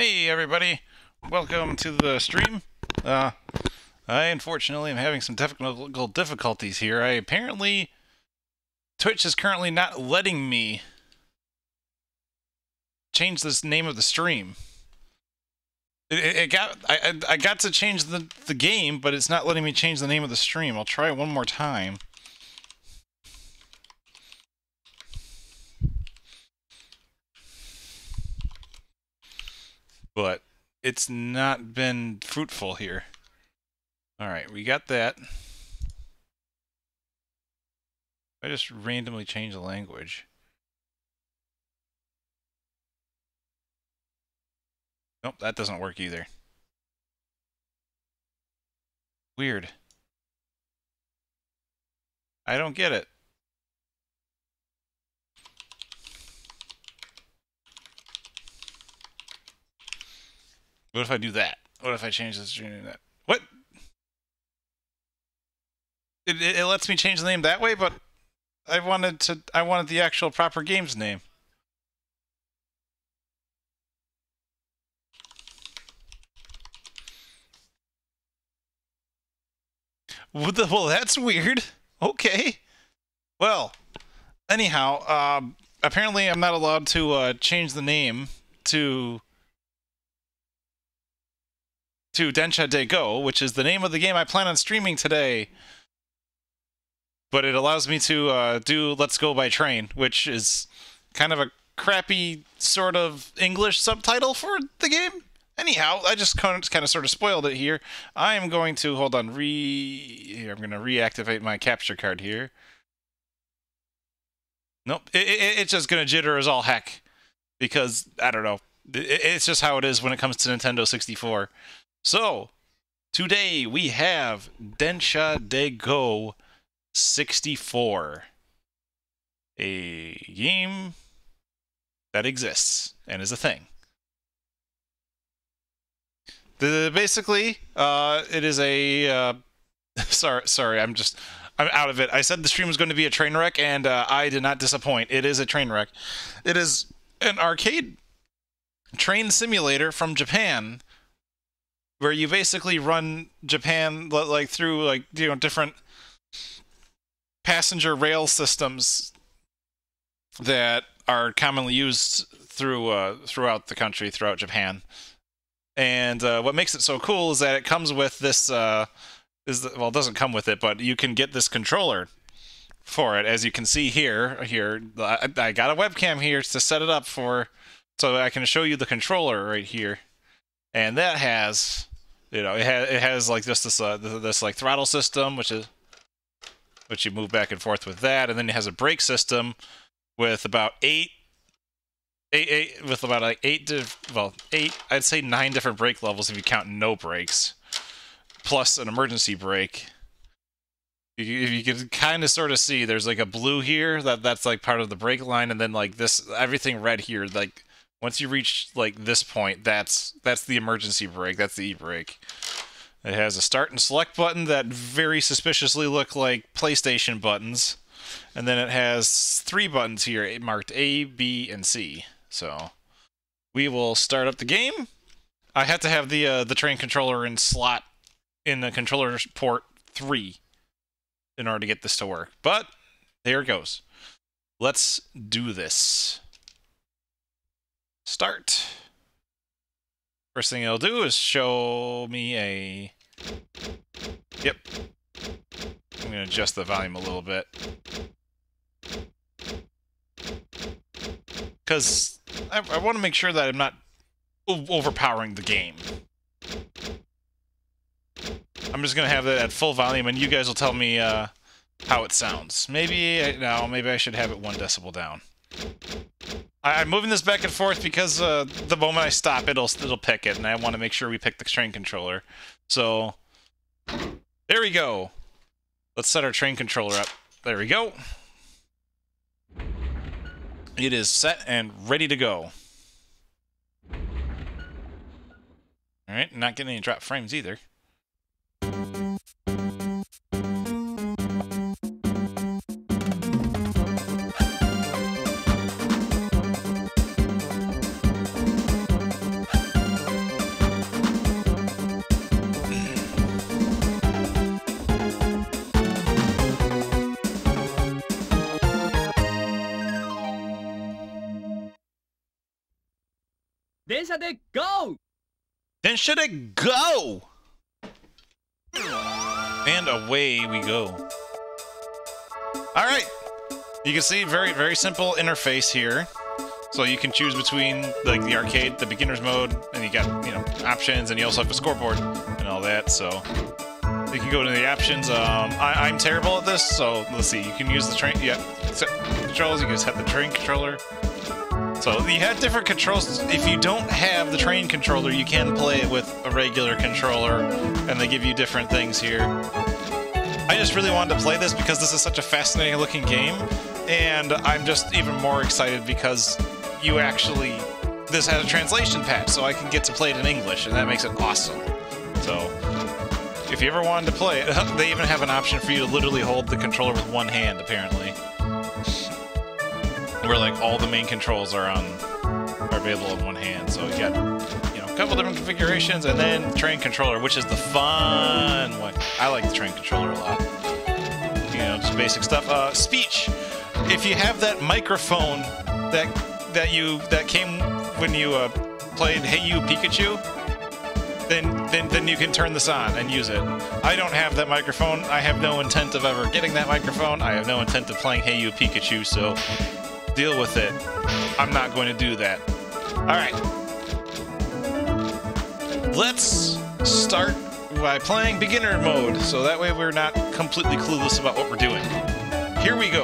Hey everybody, welcome to the stream. I unfortunately am having some technical difficulties here. Twitch is currently not letting me change this name of the stream. I got to change the game, but it's not letting me change the name of the stream. I'll try it one more time. But it's not been fruitful here. Alright, we got that. I just randomly change the language. Nope, that doesn't work either. Weird. I don't get it. What if I do that? What if I change this to that? What? It lets me change the name that way, but I wanted the actual proper game's name. Well, that's weird. Okay. Well, anyhow, apparently I'm not allowed to change the name to Densha de Go, which is the name of the game I plan on streaming today. But it allows me to do Let's Go by Train, which is kind of a crappy sort of English subtitle for the game. Anyhow, I just kind of sort of spoiled it here. I am going to, hold on, I'm going to reactivate my capture card here. Nope, it's just going to jitter as all heck. Because, I don't know, it's just how it is when it comes to Nintendo 64. So, today we have Densha de Go 64. A game that exists and is a thing. Basically, it is a... sorry, I'm out of it. I said the stream was going to be a train wreck, and I did not disappoint. It is a train wreck. It is an arcade train simulator from Japan, where you basically run Japan like through different passenger rail systems that are commonly used throughout the country, throughout Japan. And what makes it so cool is that it comes with this, well, it doesn't come with it, but you can get this controller for it. As you can see here, I got a webcam here to set it up so I can show you the controller right here. And that has, it has like just this like throttle system, which you move back and forth with that, and then it has a brake system with about eight, I'd say 9 different brake levels if you count no brakes, plus an emergency brake. You can kind of sort of see there's like a blue here that's like part of the brake line, and then like this everything red here, like once you reach like this point, that's the emergency brake, that's the e-brake. It has a start and select button that very suspiciously look like PlayStation buttons, and then it has 3 buttons here marked A, B, and C. So we will start up the game. I have to have the train controller in the controller port 3 in order to get this to work. But there it goes. Let's do this. Start. First thing it'll do is show me a... Yep. I'm going to adjust the volume a little bit. Because I want to make sure that I'm not overpowering the game. I'm just going to have that at full volume, and you guys will tell me how it sounds. Maybe I should have it 1 decibel down. I'm moving this back and forth because the moment I stop, it'll pick it, and I want to make sure we pick the train controller. So, there we go. Let's set our train controller up. There we go. It is set and ready to go. Alright, not getting any drop frames either. Densha de Go! Densha de Go! And away we go. Alright. You can see very, very simple interface here. So you can choose between like the arcade, the beginner's mode, and you got, you know, options, and you also have a scoreboard and all that, so you can go to the options. I'm terrible at this, so let's see. You can use the train, yeah, controls, you can just have the train controller. So you have different controls. If you don't have the train controller, you can play it with a regular controller, and they give you different things here. I just really wanted to play this because this is such a fascinating looking game, and I'm just even more excited because this has a translation patch, so I can get to play it in English, and that makes it awesome. So, if you ever wanted to play it, they even have an option for you to literally hold the controller with one hand, apparently. Where, like, all the main controls are available in one hand, so you got, you know, a couple different configurations, and then train controller, which is the fun one. I like the train controller a lot. You know, just basic stuff. Speech! If you have that microphone that came when you played Hey You Pikachu, then you can turn this on and use it. I don't have that microphone. I have no intent of ever getting that microphone. I have no intent of playing Hey You Pikachu, so deal with it. I'm not going to do that. Alright. Let's start by playing beginner mode, so that way we're not completely clueless about what we're doing. Here we go.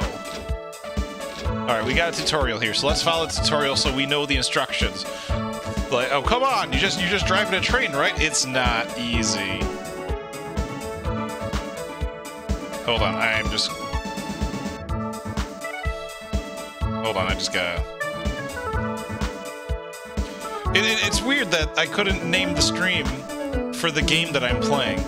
Alright, we got a tutorial here, so let's follow the tutorial so we know the instructions. Like, oh, come on, you're just driving a train, right? It's not easy. Hold on, I just gotta... It's weird that I couldn't name the stream for the game that I'm playing.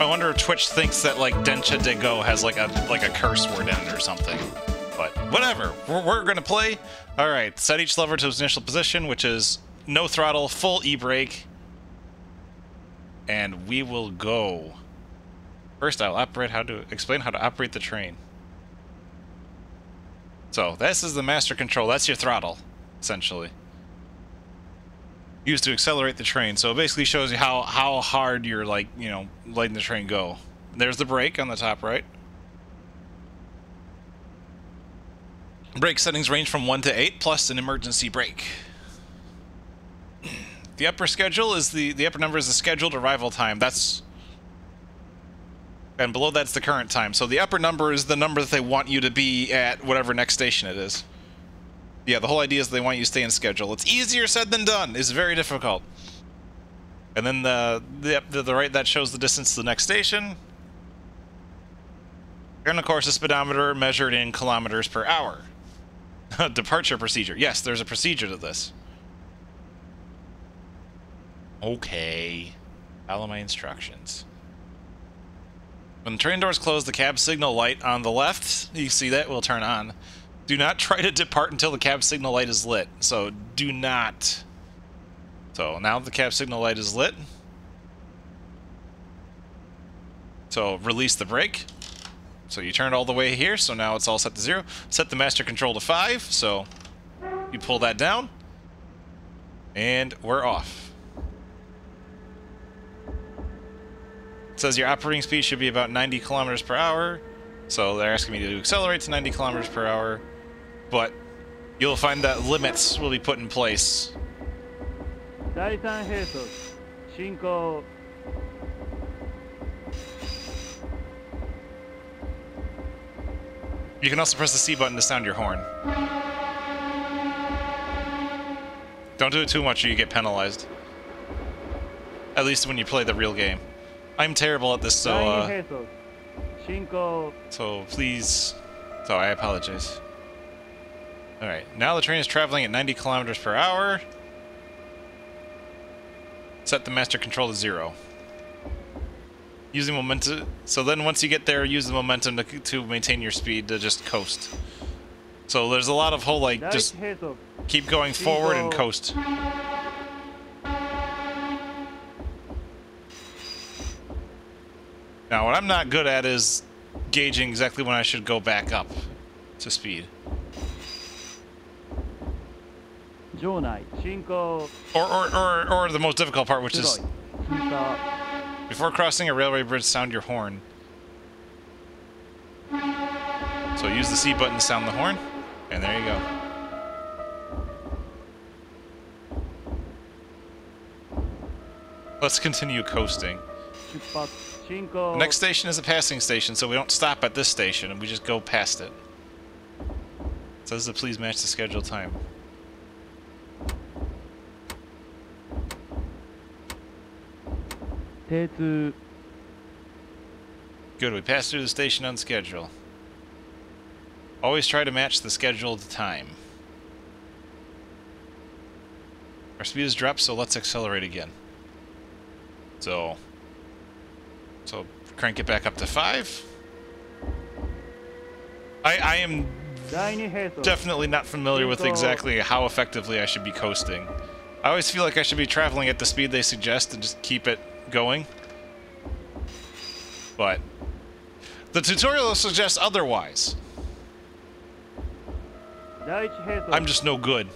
I wonder if Twitch thinks that like Densha de Go has like a curse word in it or something. But whatever, we're gonna play. All right, set each lever to its initial position, which is no throttle, full e-brake, and we will go. First, I'll explain how to operate the train. So this is the master control. That's your throttle, essentially. Used to accelerate the train, so it basically shows you how hard you're, like, you know, letting the train go. There's the brake on the top right. Brake settings range from 1 to 8 plus an emergency brake. The upper schedule is the upper number is the scheduled arrival time. And below that's the current time. So the upper number is the number that they want you to be at whatever next station it is. Yeah, the whole idea is they want you to stay in schedule. It's easier said than done. It's very difficult. And then the right, that shows the distance to the next station. And of course, the speedometer measured in kilometers per hour. Departure procedure. Yes, there's a procedure to this. Okay. Follow my instructions. When the train doors close, the cab signal light on the left, you see that, will turn on. Do not try to depart until the cab signal light is lit. So, do not. So, now the cab signal light is lit. So, release the brake. So, you turn it all the way here, so now it's all set to 0. Set the master control to 5, so you pull that down. And we're off. It says your operating speed should be about 90 kilometers per hour. So, they're asking me to accelerate to 90 kilometers per hour. But you'll find that limits will be put in place. You can also press the C button to sound your horn. Don't do it too much or you get penalized. At least when you play the real game. I'm terrible at this, so please So I apologize. Alright, now the train is traveling at 90 kilometers per hour. Set the master control to 0. Using momentum. So then once you get there, use the momentum to maintain your speed to just coast. So there's a lot of whole, like, just keep going forward and coast. Now, what I'm not good at is gauging exactly when I should go back up to speed. Or the most difficult part, which is before crossing a railway bridge, sound your horn. So use the C button to sound the horn, and there you go. Let's continue coasting. The next station is a passing station, so we don't stop at this station, and we just go past it. It says to please match the scheduled time. Good, we passed through the station on schedule. Always try to match the scheduled time. Our speed is dropped, so let's accelerate again. So crank it back up to 5. I am definitely not familiar with exactly how effectively I should be coasting. I always feel like I should be traveling at the speed they suggest and just keep it going. But the tutorial suggests otherwise. I'm just no good.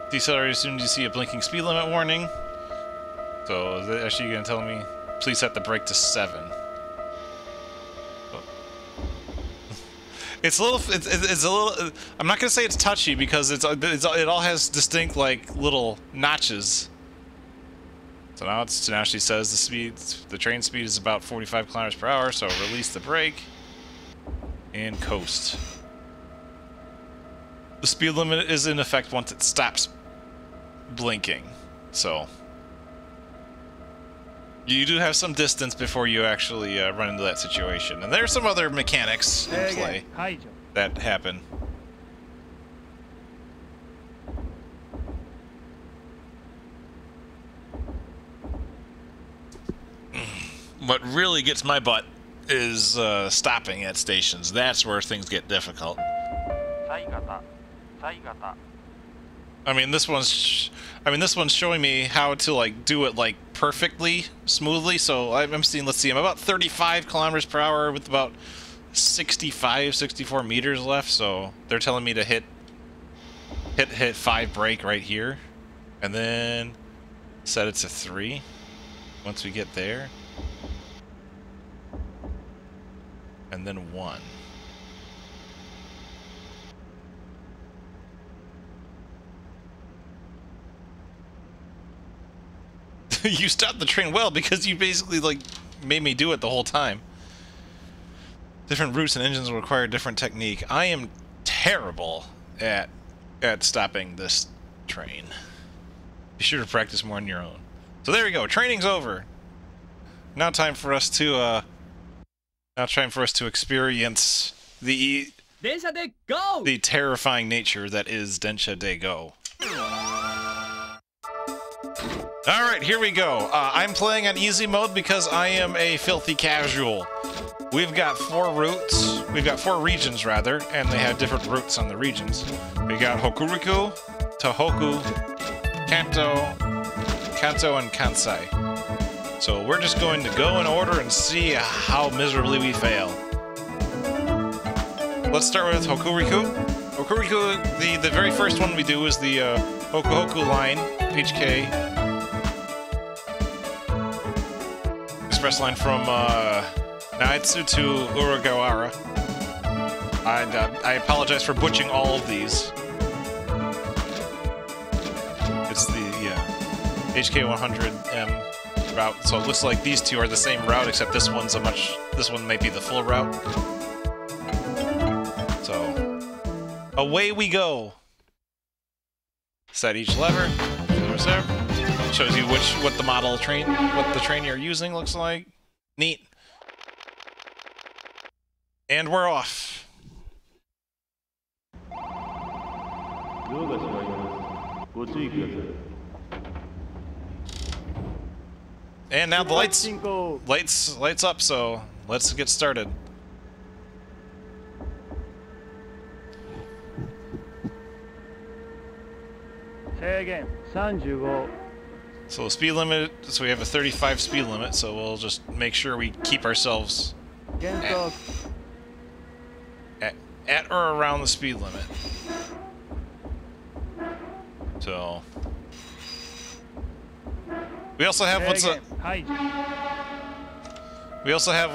Decelerate as soon as you see a blinking speed limit warning. So is it actually going to tell me, please set the brake to 7. Oh. It's a little. It's a little. I'm not going to say it's touchy because it all has distinct like little notches. So now she says the train speed is about 45 kilometers per hour. So release the brake and coast. The speed limit is in effect once it stops blinking, so you do have some distance before you actually run into that situation. And there's some other mechanics in play that happen. What really gets my butt is stopping at stations. That's where things get difficult. I mean, this one's showing me how to like do it like perfectly smoothly. So I'm seeing, let's see, I'm about 35 kilometers per hour with about 64 meters left. So they're telling me to hit 5 brake right here, and then set it to 3 once we get there, and then 1. You stopped the train well because you basically like made me do it the whole time. Different routes and engines will require different technique. I am terrible at stopping this train. Be sure to practice more on your own. So there we go. Training's over. Now time for us to experience the Densha de Go! The terrifying nature that is Densha de Go. Alright, here we go. I'm playing on easy mode because I am a filthy casual. We've got 4 routes. We've got 4 regions, rather, and they have different routes on the regions. We got Hokuriku, Tohoku, Kanto, and Kansai. So we're just going to go in order and see how miserably we fail. Let's start with Hokuriku. Hokuriku, the very first one we do is the Hokuhoku line, HK. Express line from Naitsu to Uragawara. I apologize for butchering all of these. It's the HK 100M. route. So it looks like these two are the same route, except this one might be the full route. So away we go. Set each lever. Shows you what the train you're using looks like. Neat. And we're off. And now the lights up, so let's get started. So the speed limit, so we have a 35 speed limit, so we'll just make sure we keep ourselves at or around the speed limit. So we also have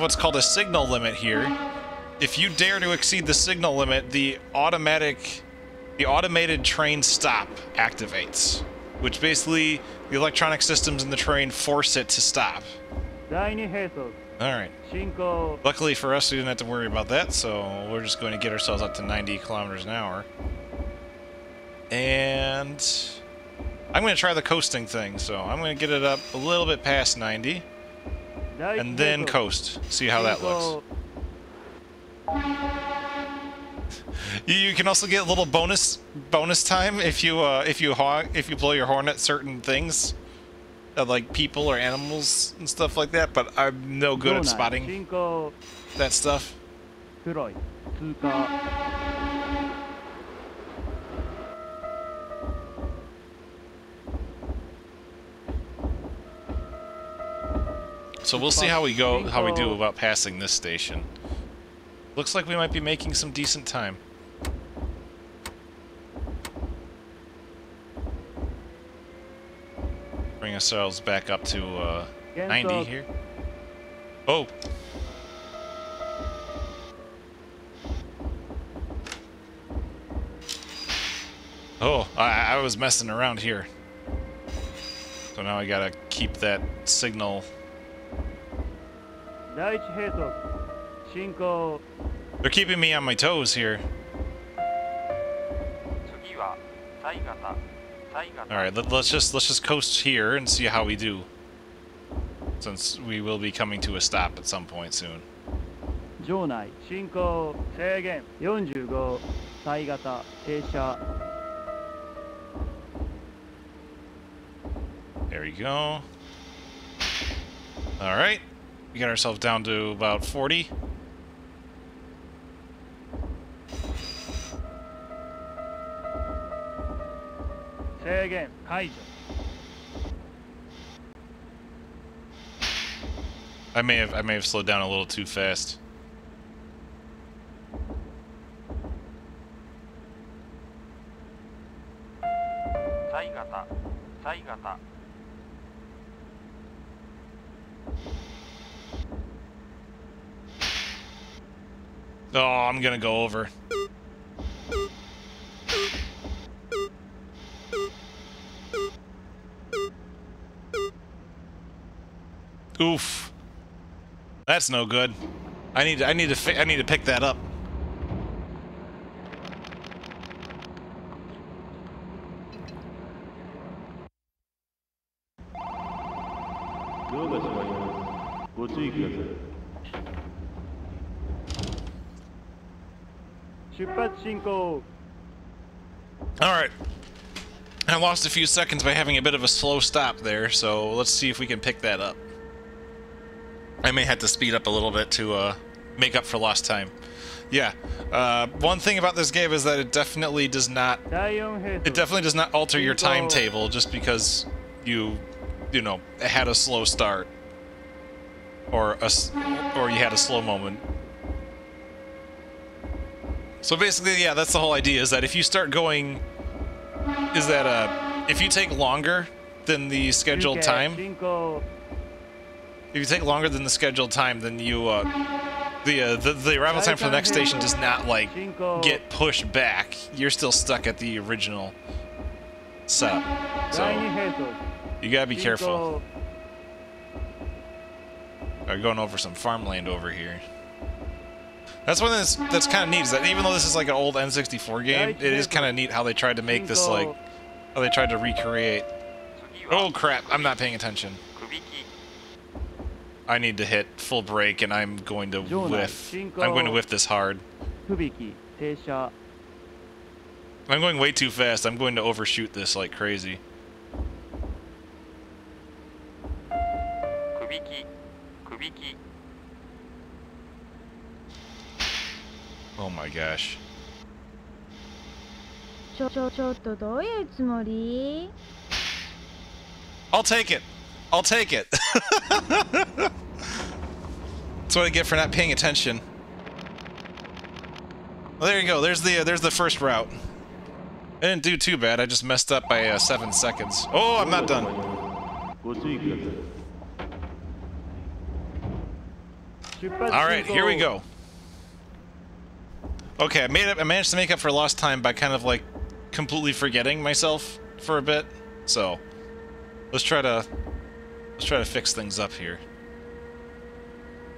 what's called a signal limit here. If you dare to exceed the signal limit, the automated train stop activates, which basically the electronic systems in the train force it to stop. Alright. Luckily for us, we didn't have to worry about that, so we're just going to get ourselves up to 90 kilometers an hour. And I'm going to try the coasting thing, so I'm going to get it up a little bit past 90, and then coast. See how that looks. You can also get a little bonus time if you blow your horn at certain things, like people or animals and stuff like that. But I'm no good at spotting that stuff. So we'll see how we do about passing this station. Looks like we might be making some decent time. Bring ourselves back up to 90 here. Oh! Oh, I was messing around here. So now I gotta keep that signal. They're keeping me on my toes here. Alright, let's just coast here and see how we do, since we will be coming to a stop at some point soon. There we go. Alright, we got ourselves down to about 40. I may have slowed down a little too fast. Oh, I'm gonna go over. Oof. That's no good. I need to pick that up. Alright. I lost a few seconds by having a bit of a slow stop there, so let's see if we can pick that up. I may have to speed up a little bit to make up for lost time. Yeah, one thing about this game is that it definitely does not alter your timetable just because you know, had a slow start or you had a slow moment. So basically, yeah, that's the whole idea, is that if you start going, is that if you take longer than the scheduled time, if you take longer than the scheduled time, then you the arrival time for the next station does not like get pushed back. You're still stuck at the original setup. So you gotta be careful. Going over some farmland over here. That's one that's kind of neat, is that even though this is like an old N64 game, it is kind of neat how they tried to make this, like, how they tried to recreate. Oh crap, I'm not paying attention. I need to hit full brake and I'm going to whiff. I'm going to whiff this hard. I'm going way too fast. I'm going to overshoot this like crazy. Oh my gosh. I'll take it. I'll take it. That's what I get for not paying attention. Well, there you go. There's the first route. I didn't do too bad. I just messed up by 7 seconds. Oh, I'm not done. All right, here we go. Okay, I managed to make up for lost time by kind of like completely forgetting myself for a bit. So, let's try to fix things up here.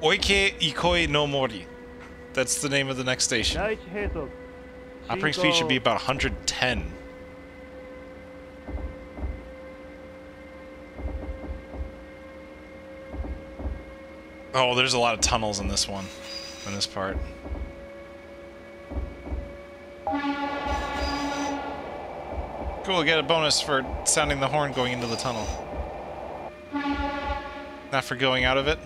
Oike Ikoi no Mori. That's the name of the next station. Operating speed should be about 110. Oh, there's a lot of tunnels in this one, in this part. Cool, get a bonus for sounding the horn going into the tunnel. Not for going out of it.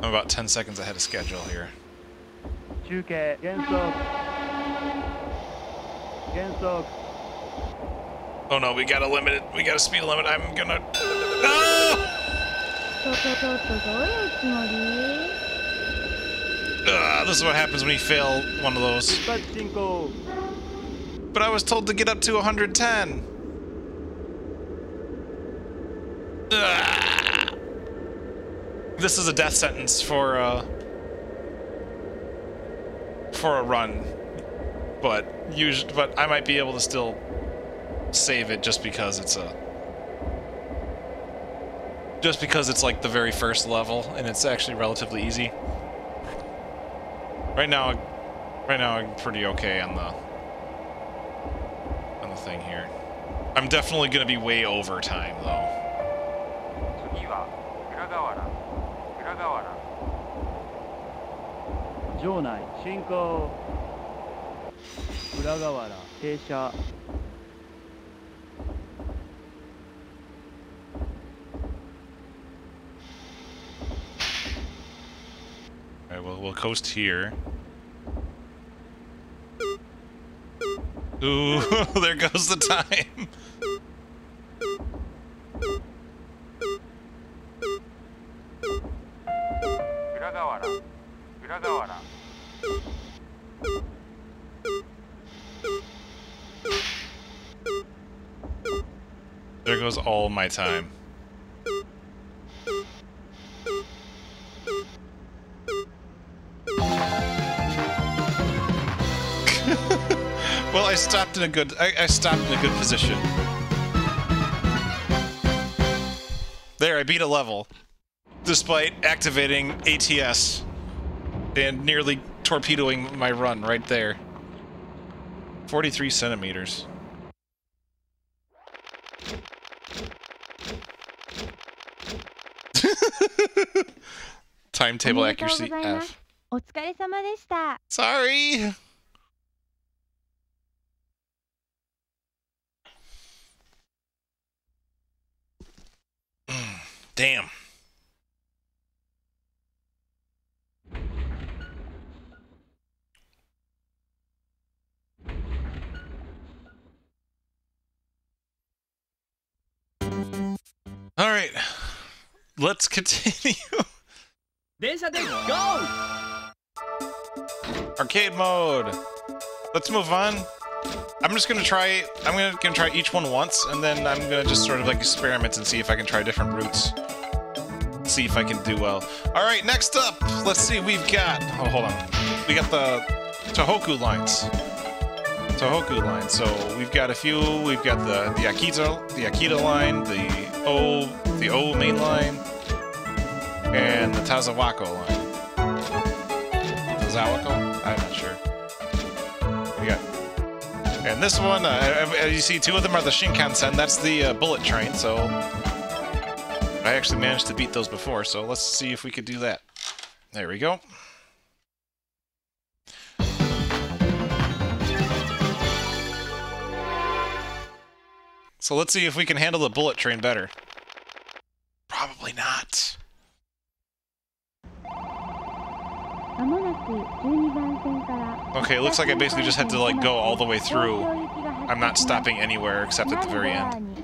I'm about 10 seconds ahead of schedule here. Oh no, we got a limit. We got a speed limit. I'm gonna. No! This is what happens when you fail one of those. But I was told to get up to 110. This is a death sentence for a run, but I might be able to still save it just because it's like the very first level and it's actually relatively easy. Right now I'm pretty okay on the thing here. I'm definitely gonna be way over time though. Alright, well, we'll coast here. Ooh, there goes the time. There goes all my time. Well, I stopped in a good position. There, I beat a level, despite activating ATS and nearly torpedoing my run right there. 43 centimeters. Timetable accuracy F. Sorry. Damn. All right. Let's continue. Densha de Go! Arcade mode. Let's move on. I'm gonna try each one once, and then I'm gonna just sort of like experiment and see if I can try different routes. see if I can do well. All right, next up, let's see. We've got. Oh, hold on. We got the Tohoku lines. Tohoku line. So we've got a few. We've got the Akita line, the O main line, and the Tazawako line. Tazawako? I'm not sure. We got. And this one, as you see, two of them are the Shinkansen. That's the bullet train. So I actually managed to beat those before. So let's see if we could do that. There we go. So let's see if we can handle the bullet train better. Probably not. Okay, it looks like I basically just had to like go all the way through. I'm not stopping anywhere except at the very end.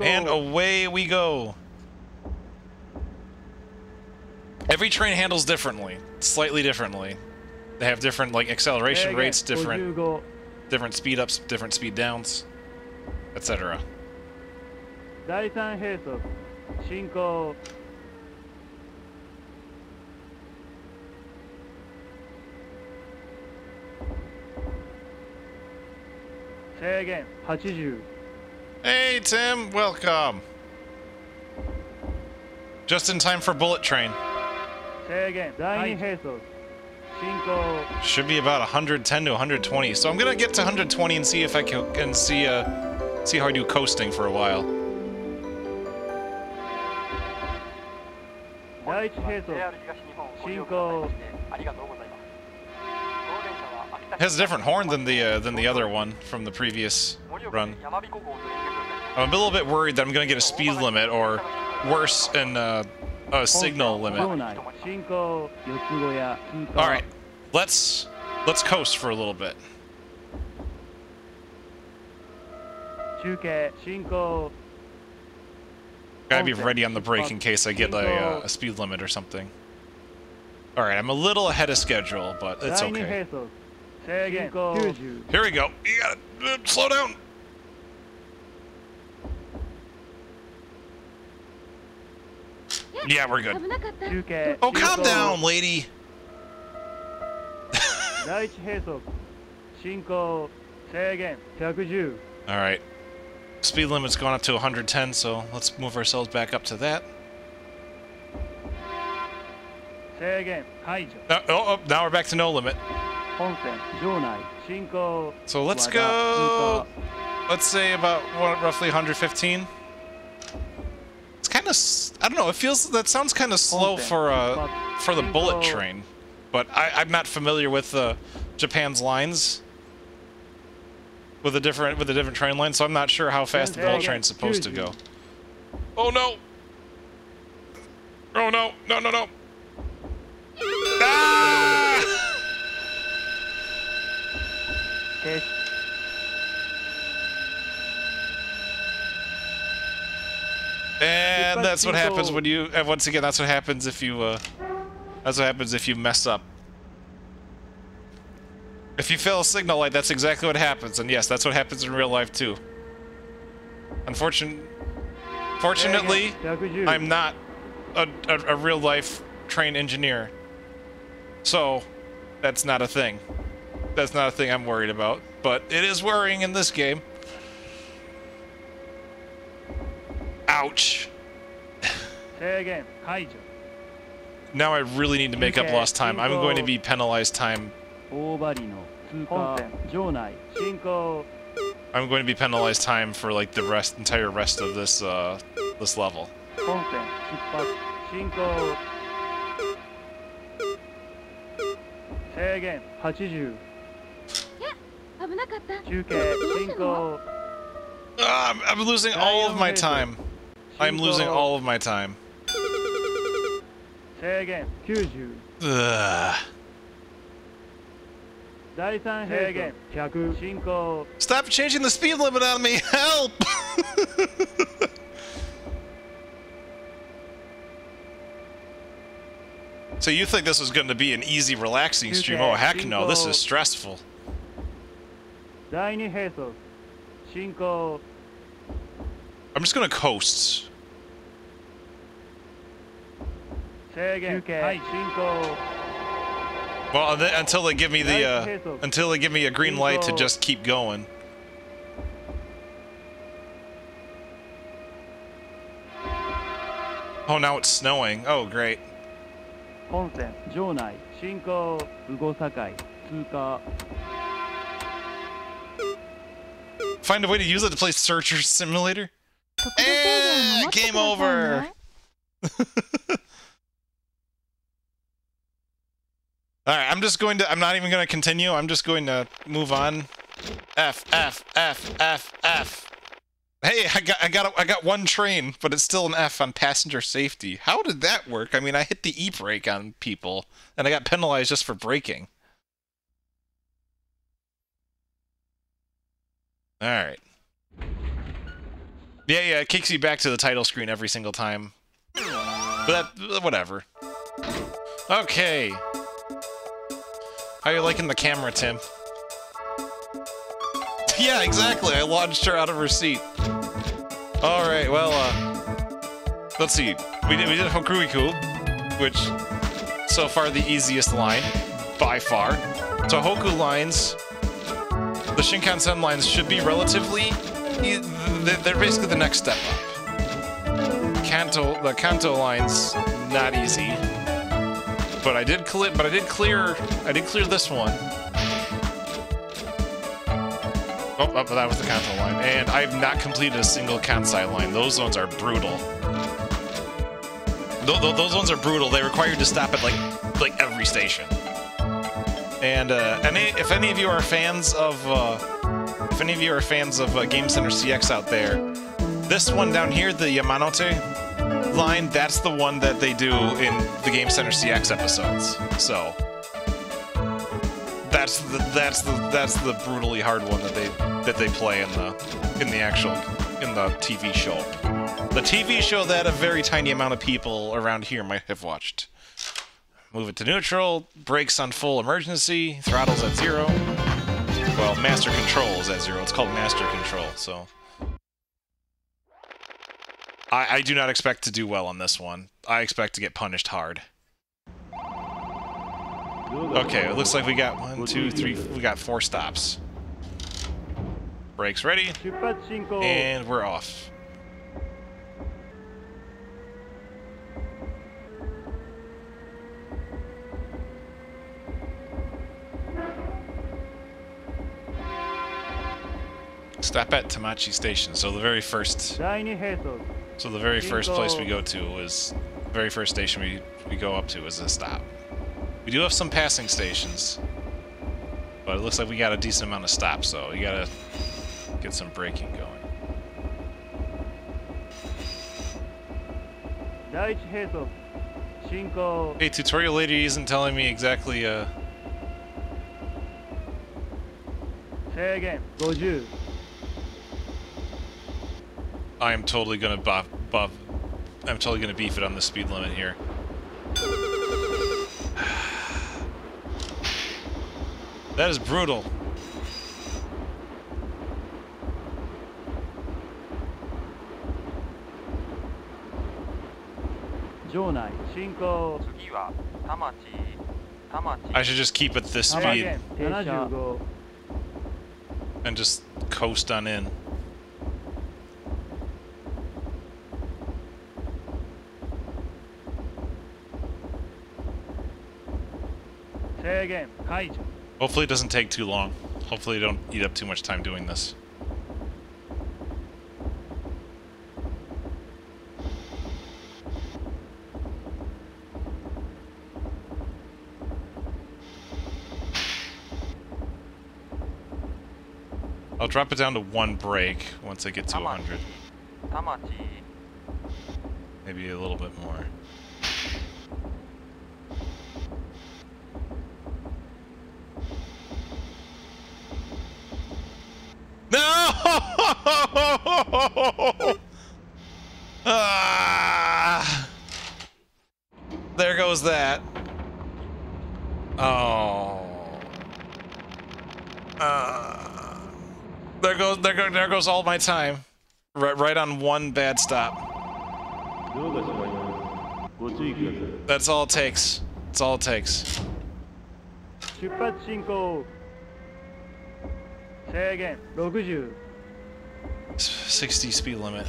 And away we go. Every train handles differently, slightly differently. They have different like acceleration rates, different speed ups, different speed downs, etc. Hey Tim, welcome. Just in time for bullet train. Should be about 110 to 120. So I'm gonna get to 120 and see if I can see how I do coasting for a while. It has a different horn than the other one from the previous run. I'm a little bit worried that I'm gonna get a speed limit or worse, a signal limit. All right, let's coast for a little bit. Gotta be ready on the brake in case I get a speed limit or something. All right, I'm a little ahead of schedule, but it's okay. Here we go. You gotta slow down. Yeah, we're good. Oh, calm down, lady. Alright. Speed limit's gone up to 110, so let's move ourselves back up to that. Now we're back to no limit. So let's go, let's say about roughly 115. It's kind of, I don't know, that sounds kind of slow for the bullet train, but I'm not familiar with Japan's lines with the different train lines, so I'm not sure how fast the bullet train's supposed to go. Oh no! Oh no! No! No! No! Ah! And that's what happens when you. And once again, that's what happens if you. That's what happens if you mess up. If you fail a signal light, that's exactly what happens. And yes, that's what happens in real life too. Fortunately, I'm not a real life train engineer, so that's not a thing. That's not a thing I'm worried about. But it is worrying in this game. Ouch. Now I really need to make up lost time. I'm going to be penalized time. I'm going to be penalized time for like the entire rest of this this level. I'm losing all of my time. I'm losing all of my time. Ugh. Stop changing the speed limit on me! Help! So you think this was going to be an easy, relaxing stream? Oh, heck no, this is I'm just gonna coast. 制限はい進行 Well, until they give me the until they give me a green light to just keep going. Oh, now it's snowing. Oh, great. 本線場内進行魚境通過 Find a way to use it to play Searcher Simulator? Game over! Alright, I'm not even going to continue. I'm just going to move on. F. Hey, I got one train, but it's still an F on passenger safety. How did that work? I mean, I hit the E-brake on people, and I got penalized just for braking. Alright. Yeah, it kicks you back to the title screen every single time. But whatever. Okay. How you liking the camera, Tim? Yeah, exactly. I launched her out of her seat. Alright, well, let's see. We did Hokuriku, which, so far, the easiest line, by far. Tohoku lines, the Shinkansen lines should be relatively... They're basically the next step up. The Kanto lines, not easy. But I did clear this one. Oh, that was the Kanto line. And I've not completed a single Kansai line. Those ones are brutal. Those ones are brutal. They require you to stop at like every station. And if any of you are fans of Game Center CX out there, this one down here, the Yamanote line, that's the one that they do in the Game Center CX episodes. So that's the brutally hard one that they play in the TV show. The TV show that a very tiny amount of people around here might have watched. Move it to neutral, brakes on full emergency, throttles at 0. Well, master control is at 0. It's called master control, so... I do not expect to do well on this one. I expect to get punished hard. Okay, it looks like we got 1, 2, 3... We got 4 stops. Brakes ready. And we're off. Stop at Tamachi Station. So the very first place we go to is the very first station we go up to is a stop. We do have some passing stations, but it looks like we got a decent amount of stops, so you gotta get some braking going. Hey, tutorial lady isn't telling me exactly I am totally gonna I'm totally gonna beef it on the speed limit here. That is brutal. I should just keep at this speed and just coast on in. Hopefully it doesn't take too long. Hopefully you don't eat up too much time doing this. I'll drop it down to 1 brake once I get to 100. Maybe a little bit more. No! There goes that. Oh. There goes all my time. Right on one bad stop. ドアが閉まります。ご注意ください。 That's all it takes. That's all it takes. 出発進行。制限60。 60 speed limit.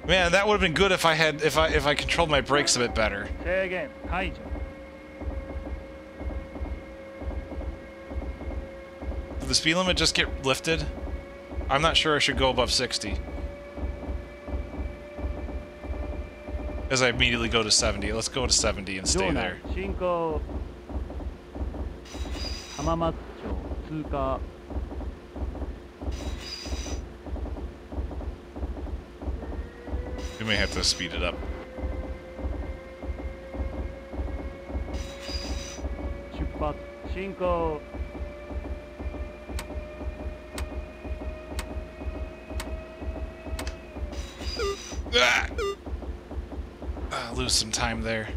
Man, that would have been good if I controlled my brakes a bit better. 制限解除。 Did the speed limit just get lifted? I'm not sure I should go above 60. As I immediately go to 70. Let's go to 70 and stay 場 there. 内進行。浜松町通過。 We may have to speed it up. 出発進行。 Lose some time there.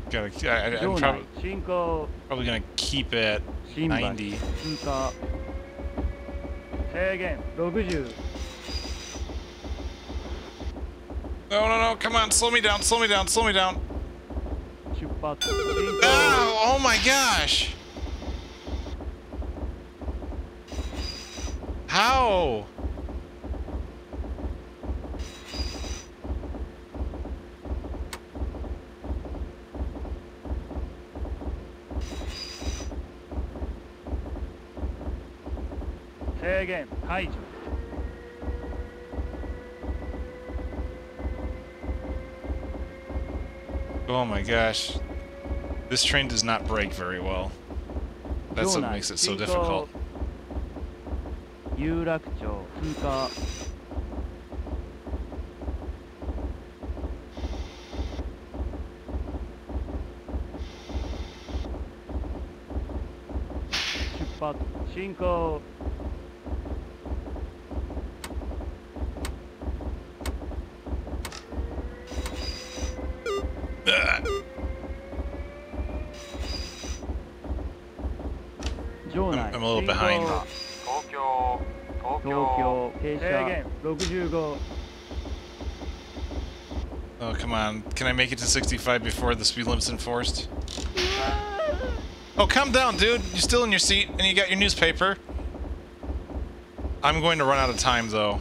I'm 場内進行。 probably gonna keep it 新橋 90. 通過。制限60。 No, no, no, come on, slow me down, slow me down, slow me down. 出発進行。 Oh my gosh! How? .制限解除。 Oh my gosh. This train does not brake very well. That's what makes it so difficult. 有楽町通過。 出発進行。 場内 I'm a little behind. 東京停車制限65。 Oh, come on. Can I make it to 65 before the speed limit's enforced? Oh, calm down, dude. You're still in your seat, and you got your newspaper. I'm going to run out of time, though.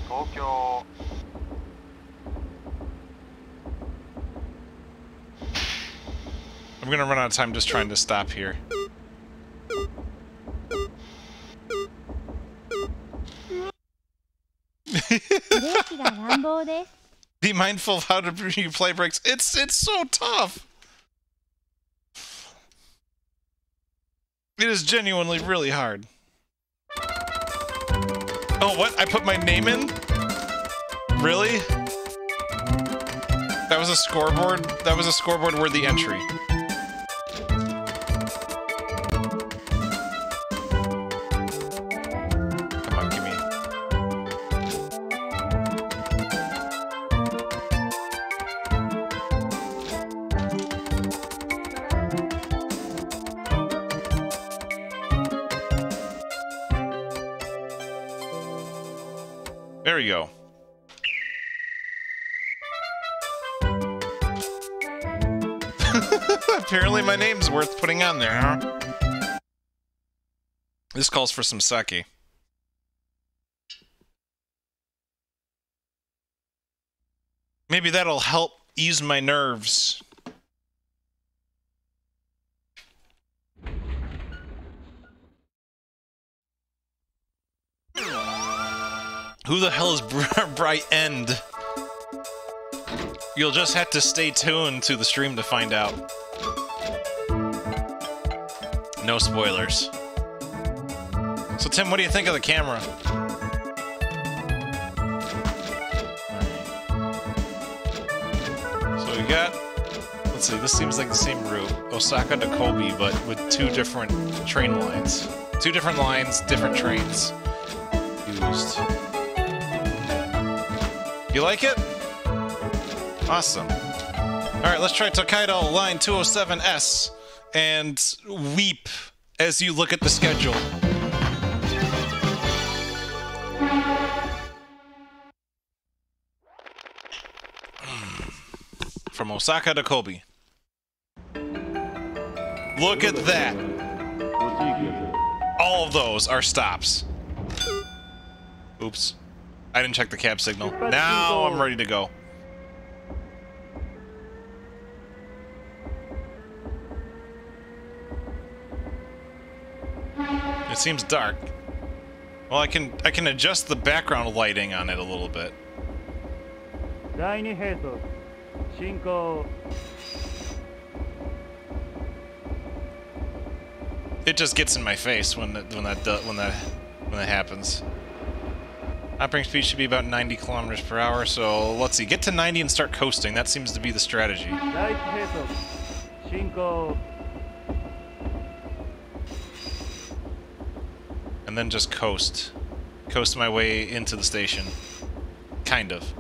Tokyo. I'm gonna run out of time just trying to stop here. Be mindful of how you play brakes. It's so tough. It is genuinely really hard. Oh, what? I put my name in? Really? That was a scoreboard? That was a scoreboard worthy entry. Come on, give me. There you go. Apparently my name's worth putting on there, huh? This calls for some sake. Maybe that'll help ease my nerves. Who the hell is Bright End? You'll just have to stay tuned to the stream to find out. No spoilers. So Tim, what do you think of the camera? So we got, Let's see, this seems like the same route. Osaka to Kobe, but with two different train lines. Two different lines, different trains used. You like it? Awesome. Alright, let's try Tokaido Line 207S and weep as you look at the schedule. From Osaka to Kobe. Look at that! All of those are stops. Oops. I didn't check the cab signal. Now I'm ready to go. It seems dark. Well, I can adjust the background lighting on it a little bit. It just gets in my face when that happens. Operating speed should be about 90 kilometers per hour, so let's see. Get to 90 and start coasting. That seems to be the strategy. And then just coast. Coast my way into the station. Kind of.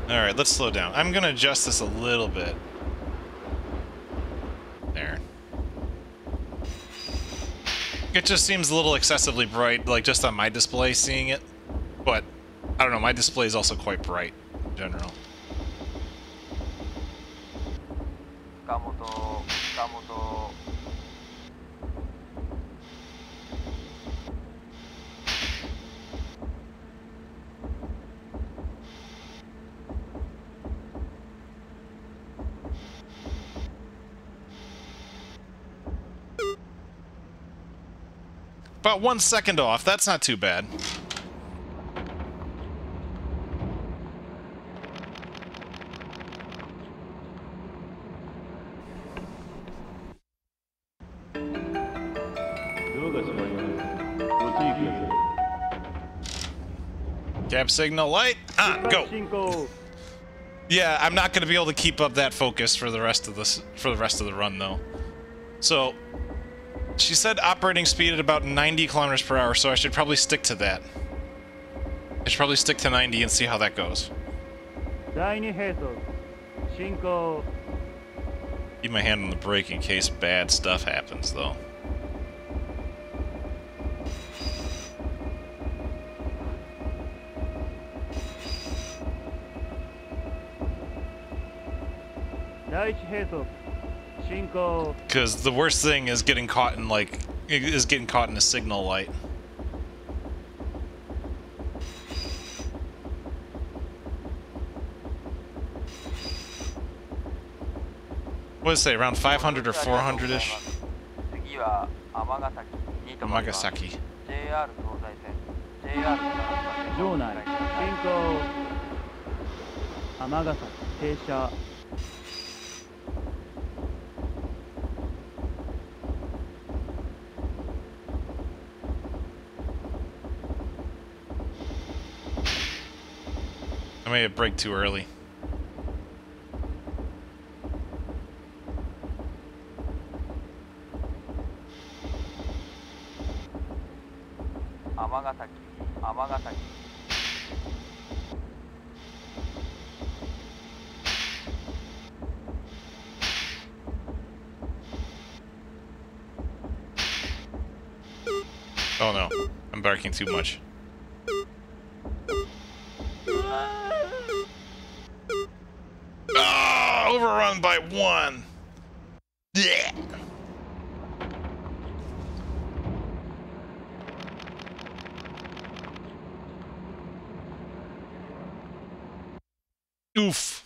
Alright, let's slow down. I'm gonna adjust this a little bit. There. It just seems a little excessively bright, like just on my display seeing it. But, I don't know, my display is also quite bright in general. About 1 second off, that's not too bad. Cab signal light on, go. Yeah, I'm not going to be able to keep up that focus for the rest of the run though. So she said operating speed at about 90 kilometers per hour, so I should probably stick to that. I should probably stick to 90 and see how that goes. Keep my hand on the brake in case bad stuff happens, though. Because the worst thing is getting caught in a signal light. What does it say, around 500 or 400-ish? Amagasaki. I may have braked too early. Amagasaki. Oh no, I'm barking too much. Ah, overrun by 1. Yeah. Oof.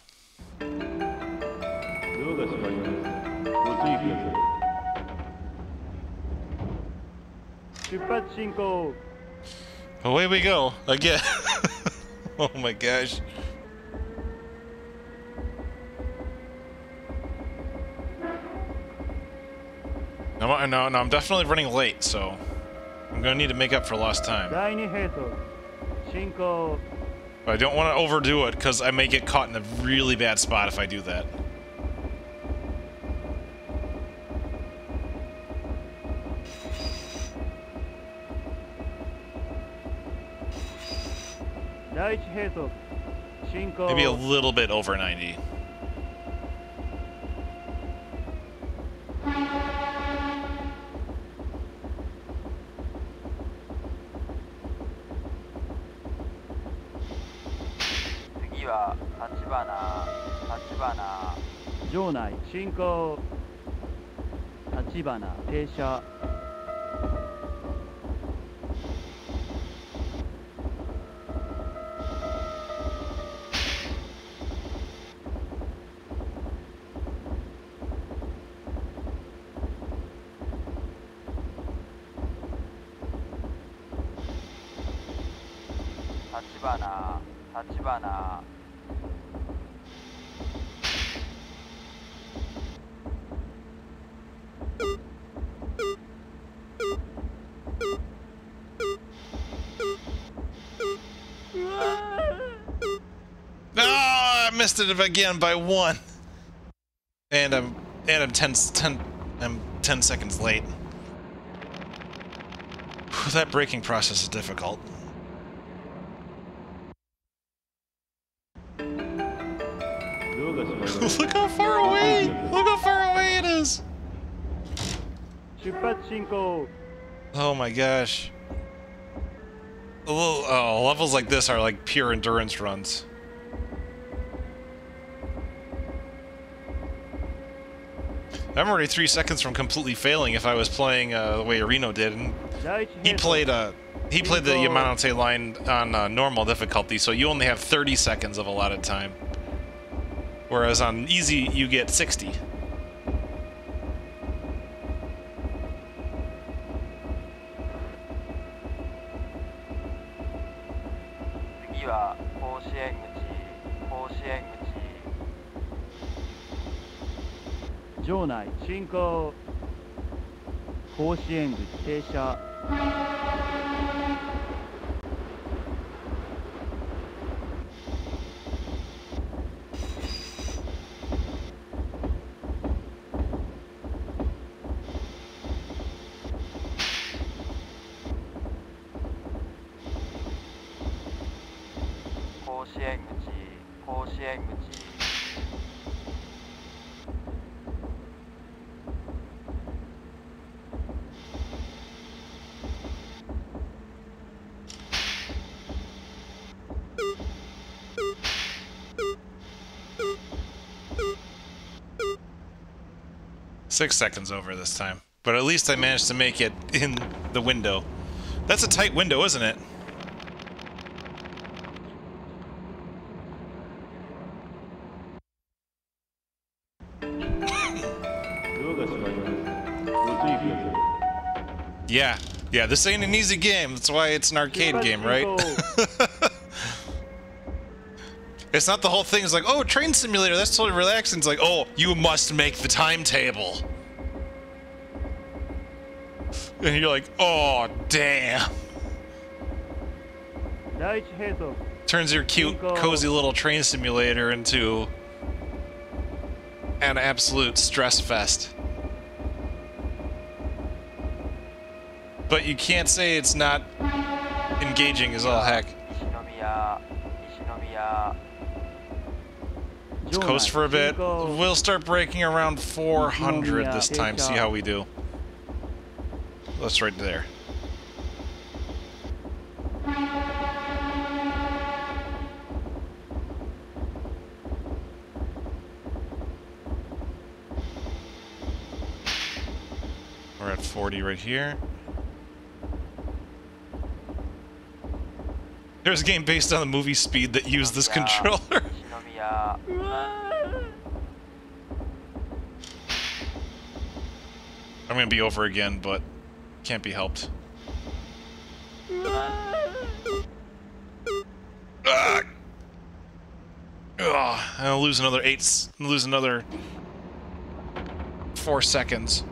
Away we go again. Oh my gosh. No, I'm definitely running late, so I'm gonna need to make up for lost time. 第2並走進行 But I don't want to overdo it, because I may get caught in a really bad spot if I do that. Maybe a little bit over 90. No, I missed it again by 1. And I'm 10 seconds late. Whew, that braking process is difficult. Look how far away! Look how far away it is! 出発進行 Oh my gosh. Levels like this are like pure endurance runs. I'm already 3 seconds from completely failing if I was playing the way Reno did. And he played the Yamanote line on normal difficulty, so you only have 30 seconds of allotted time. Whereas on easy, you get 60. Six seconds over this time. But at least I managed to make it in the window. That's a tight window, isn't it? Yeah, this ain't an easy game. That's why it's an arcade game, right? It's not the whole thing. It's like, oh, train simulator, that's totally relaxing. It's like, oh, you must make the timetable. And you're like, oh, damn. Turns your cute, cozy little train simulator into an absolute stress fest. But you can't say it's not engaging as all heck. Let's coast for a bit. We'll start braking around 400 this time, see how we do. That's right there. We're at 40 right here. There's a game based on the movie Speed that used this controller. I'm gonna be over again, but can't be helped. I'll lose another 4 seconds.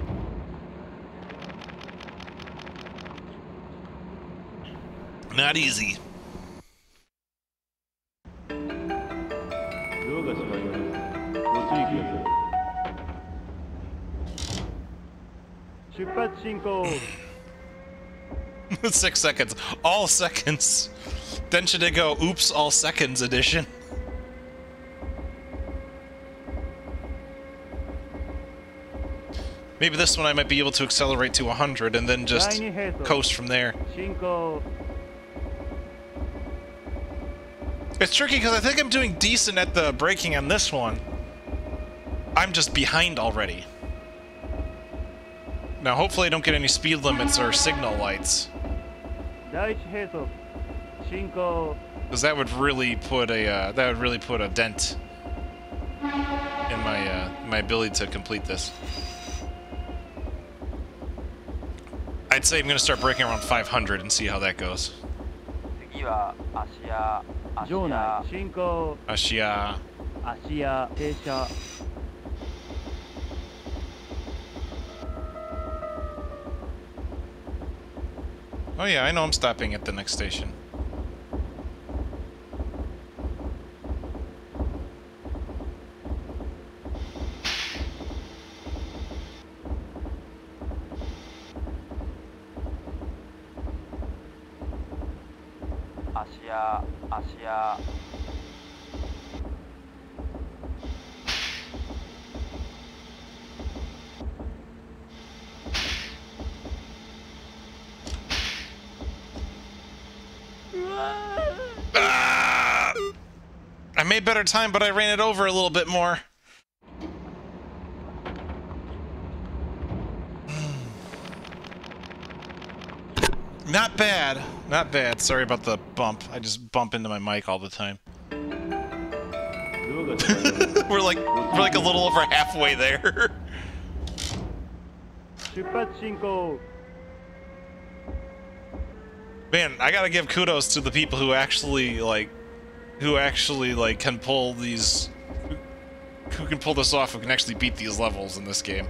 Not easy. ドアが閉まります。ご注意ください。出発進行。 6 seconds. All seconds. Densha de Go. Oops, all seconds edition. Maybe this one I might be able to accelerate to 100 and then just coast from there. 進行。 It's tricky because I think I'm doing decent at the braking on this one. I'm just behind already. Now hopefully I don't get any speed limits or signal lights. 第一並走。進行。 Because that would really put a dent in my ability to complete this. I'd say I'm gonna start braking around 500 and see how that goes. 次は芦屋場内進行。 Ashia. 芦屋停車。 Oh yeah, I know I'm stopping at the next station. Ashia. Ah! I made better time, but I ran it over a little bit more. Not bad. Not bad. Sorry about the bump. I just bump into my mic all the time. we're like a little over halfway there. 出発進行。 Man, I gotta give kudos to the people who actually can pull these, who can pull this off, who can actually beat these levels in this game.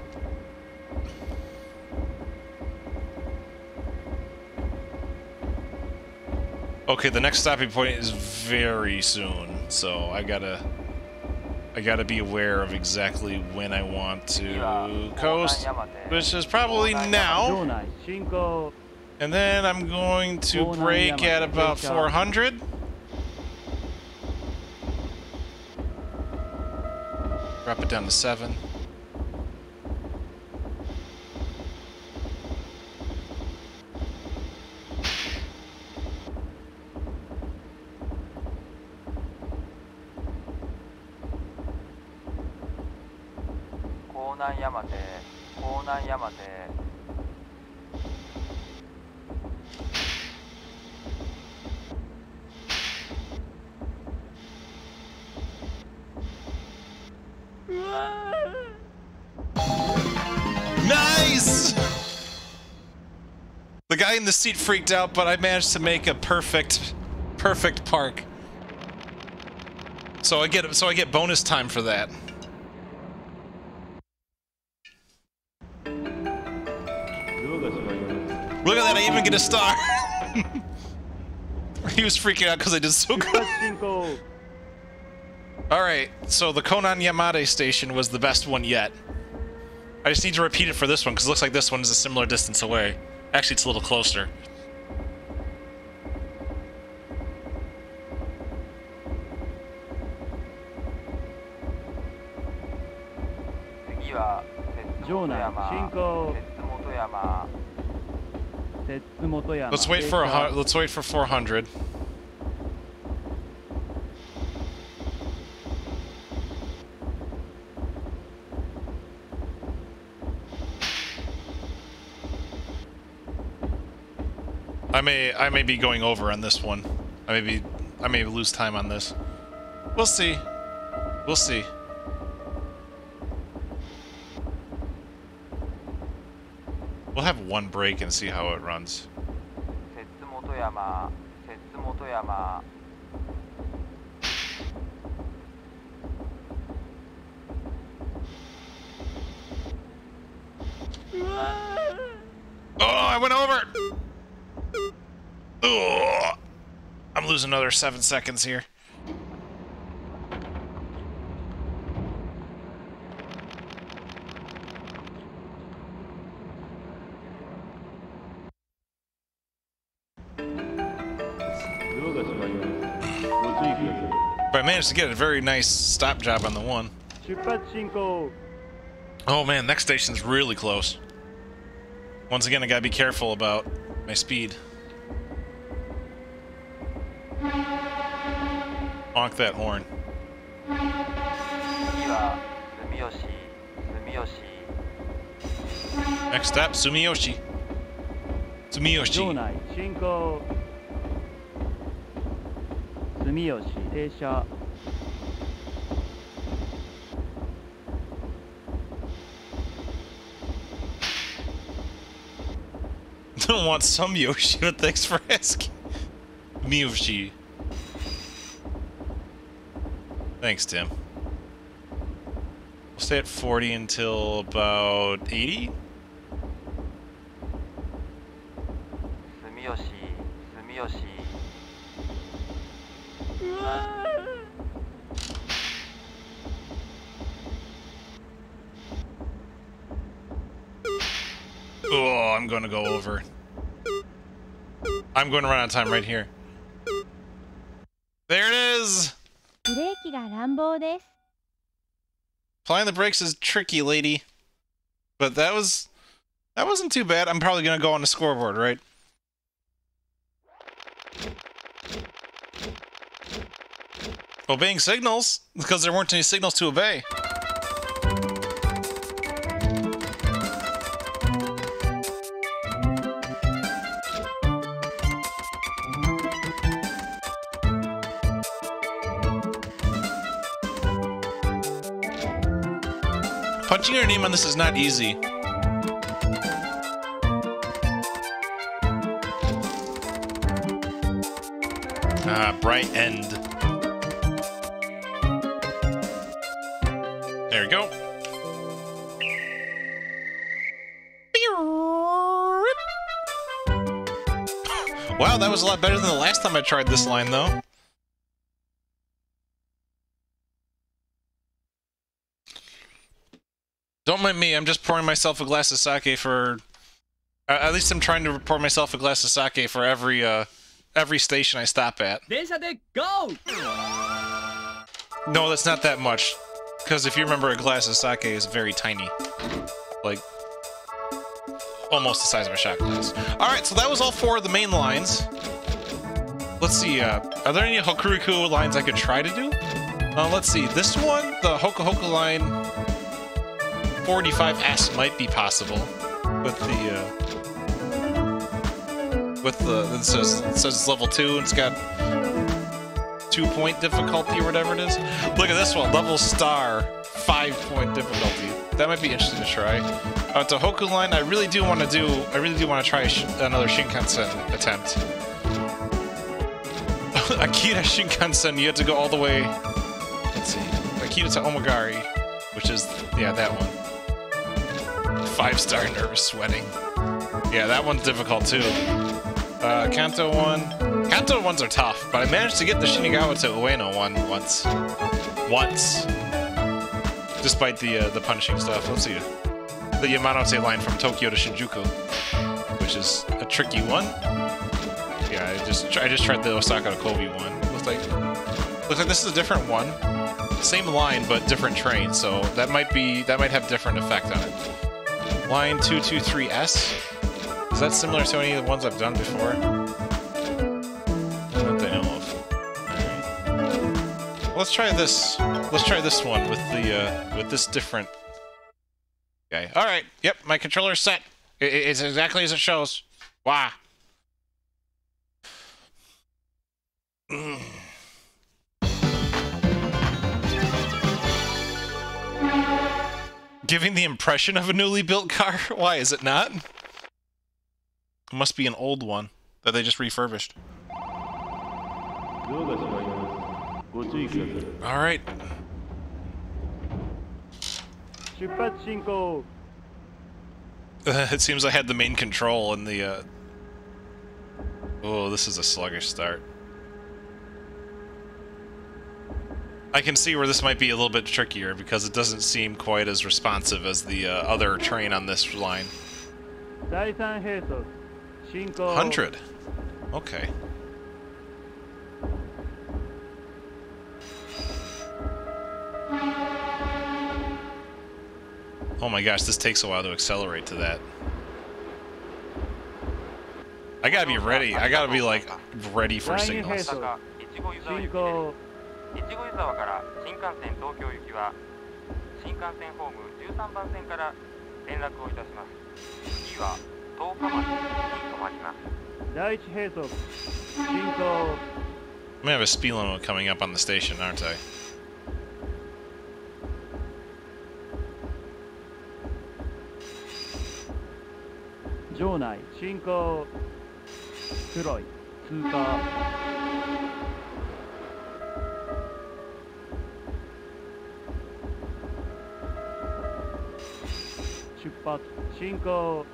Okay, the next stopping point is very soon, so I gotta be aware of exactly when I want to coast, which is probably now. 場内進行。 And then I'm going to brake at about 400. Drop it down to 7. Nice! The guy in the seat freaked out, but I managed to make a perfect park. So I get bonus time for that. Look at that, I even get a star. He was freaking out because I did so good. Alright, so the Konan Yamade station was the best one yet. I just need to repeat it for this one, because it looks like this one is a similar distance away. Actually, it's a little closer. Let's wait for 400. I may be going over on this one. I may lose time on this. We'll see. We'll see. We'll have one break and see how it runs. Oh, I went over! Ugh. lose another 7 seconds here. But I managed to get a very nice stop job on the one. 出発進行 Oh man, next station's really close. Once again, I gotta be careful about my speed. Honk that horn. 次は住吉住吉 Next stop, Sumiyoshi. 場 Sumiyoshi. 内進行住吉停車 Don't want some Yoshi, but thanks for asking. Miyoshi. Thanks, Tim. We'll stay at 40 until about 80? 住吉住吉 Oh, I'm gonna go over. I'm going to run out of time right here. There it is! ブレーキが乱暴です。 Applying the brakes is tricky, lady. But that wasn't too bad. I'm probably gonna go on the scoreboard, right? Obeying signals, because there weren't any signals to obey. Punching your name on this is not easy. Ah, bright end. There we go. Wow, that was a lot better than the last time I tried this line, though. Don't mind me, I'm just pouring myself a glass of sake for... at least I'm trying to pour myself a glass of sake for every station I stop at. Densha de Go! No, that's not that much. Because if you remember, a glass of sake is very tiny. Like, almost the size of a shot glass. Alright, so that was all 4 of the main lines. Let's see, are there any Hokuriku lines I could try to do? Let's see, this one, the Hoka Hoka line, 45S might be possible. With it says it's level 2 and it's got 2-point difficulty or whatever it is. Look at this one, level star, 5-point difficulty. That might be interesting to try. To Hoku line, I really do want to try another Shinkansen attempt. Akita Shinkansen, you have to go all the way. Let's see, Akita to Omagari, which is that one. 5-star nervous sweating. Yeah, that one's difficult too. Kanto one. Kanto ones are tough, but I managed to get the Shinagawa to Ueno one once. Despite the punishing stuff. Let's see. The Yamanote line from Tokyo to Shinjuku, which is a tricky one. Yeah, I just tried the Osaka to Kobe one. Looks like this is a different one. Same line, but different train, so that might have different effect on it. Line 223S. Is that similar to any of the ones I've done before? Not that I know of. Alright. Let's try this. Let's try this one with this different guy. Alright, yep, my controller's set. It's exactly as it shows. Wow. Giving the impression of a newly built car? Why is it not? It must be an old one that they just refurbished. Alright. 出発進行 It seems I had the main control in the... Oh, this is a sluggish start. I can see where this might be a little bit trickier because it doesn't seem quite as responsive as the other train on this line. 第三並走進行 100. Okay. Oh my gosh, this takes a while to accelerate to that. I gotta be ready. I gotta be like ready for signals. 大阪いちご湯沢行きです。いちご湯沢から新幹線東京行きは新幹線ホーム13番線から連絡をいたします。次は十日町に止まります。第一並走進行 I'm gonna have a speed limit coming up on the station, aren't I? 場内進行黒い通過出発進行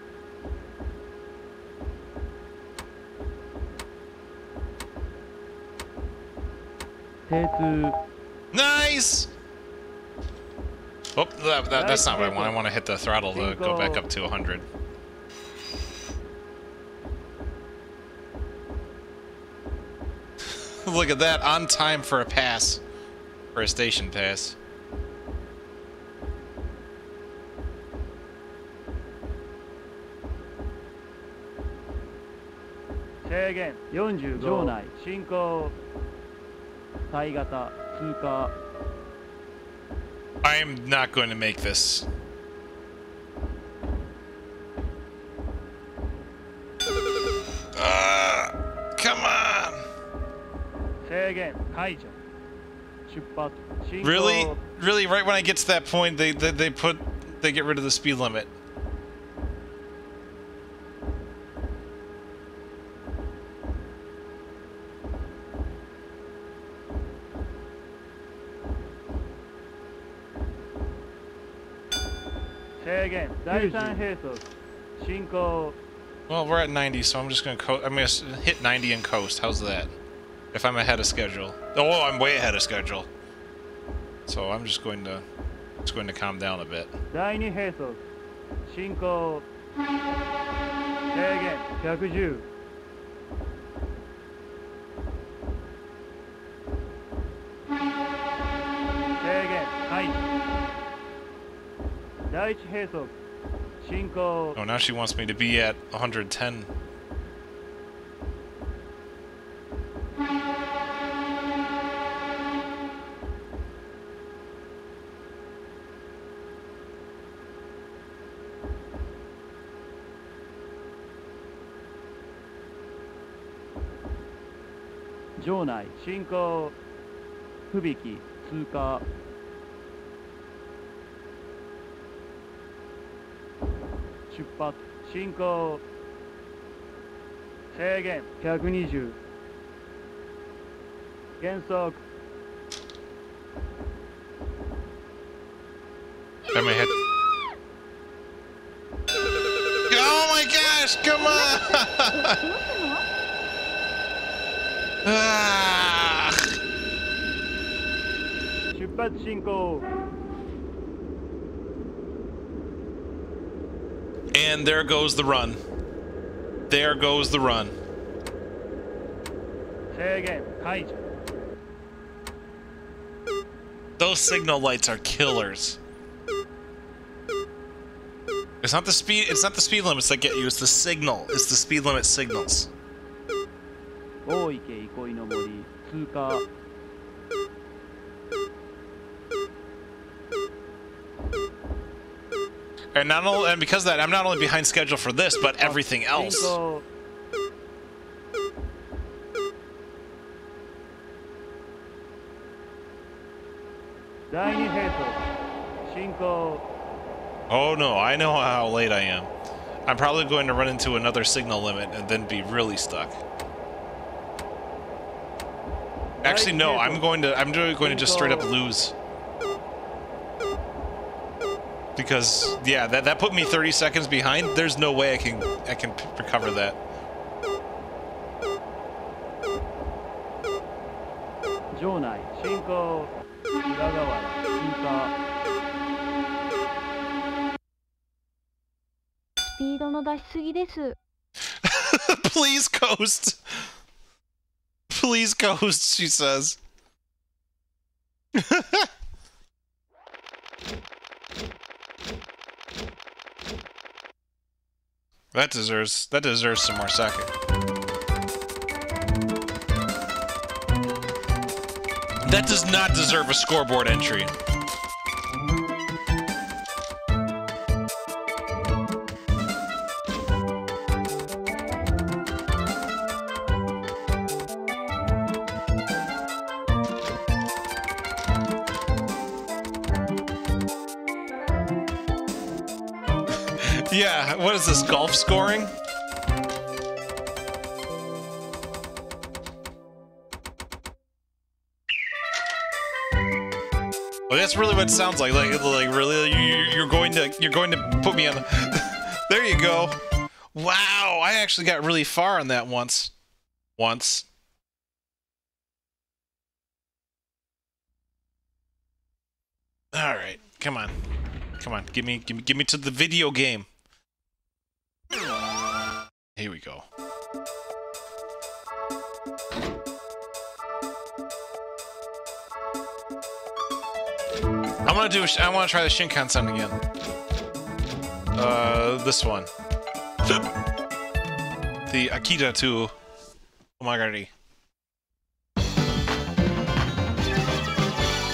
停通 Nice! Oh, that's not what I want. I want to hit the throttle to go back up to 100. Look at that, on time for a pass. For a station pass. Seigen 45場内進行体型通過 I'm not going to make this. Come on! 制限解除出発進行 Really? Really? Right when I get to that point, they get rid of the speed limit. Seigen 第三並走進行 Well, we're at 90, so I'm just gonna I'm gonna hit 90 and coast. How's that? If I'm ahead of schedule. Oh, I'm way ahead of schedule. So I'm just going to calm down a bit. 第二並走進行制限110制限解除第一並走進行 Oh, now she wants me to be at 110.「場内進行吹雪通過」出発進行制限120減速 I may hit. Oh my gosh! Come on! Ah! 出発進行 And there goes the run. There goes the run. 制限解除 Those signal lights are killers. It's not the speed limits that get you, it's the signal. It's the speed limit signals. 大池憩いの森通過 And because of that, I'm not only behind schedule for this, but everything else. 進行第二並走進行 Oh no, I know how late I am. I'm probably going to run into another signal limit and then be really stuck. Actually, no, I'm going to just straight up lose. Because yeah, that put me 30 seconds behind. There's no way I can recover that. 場内進行裏河原進化 スピードの出しすぎです。 Please coast. Please coast, she says. That deserves some more sake. That does not deserve a scoreboard entry. Yeah, what is this, golf scoring? Well, that's really what it sounds like. Like really, you're going to put me on the... There you go. Wow, I actually got really far on that once. All right, come on, give me to the video game. Here we go. I want to try the Shinkansen again. This one. The Akita to Omagari.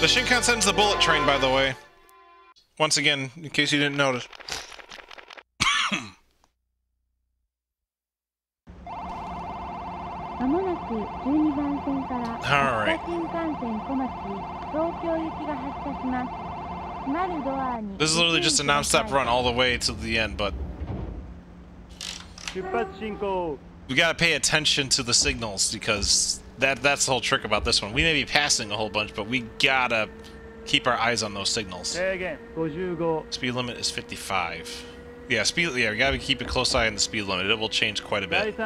The Shinkansen's the bullet train, by the way. Once again, in case you didn't notice. Alright. This is literally just a non-stop run all the way to the end, but... we gotta pay attention to the signals, because that's the whole trick about this one. We may be passing a whole bunch, but we gotta keep our eyes on those signals. Speed limit is 55. Yeah, we gotta keep a close eye on the speed limit. It will change quite a bit.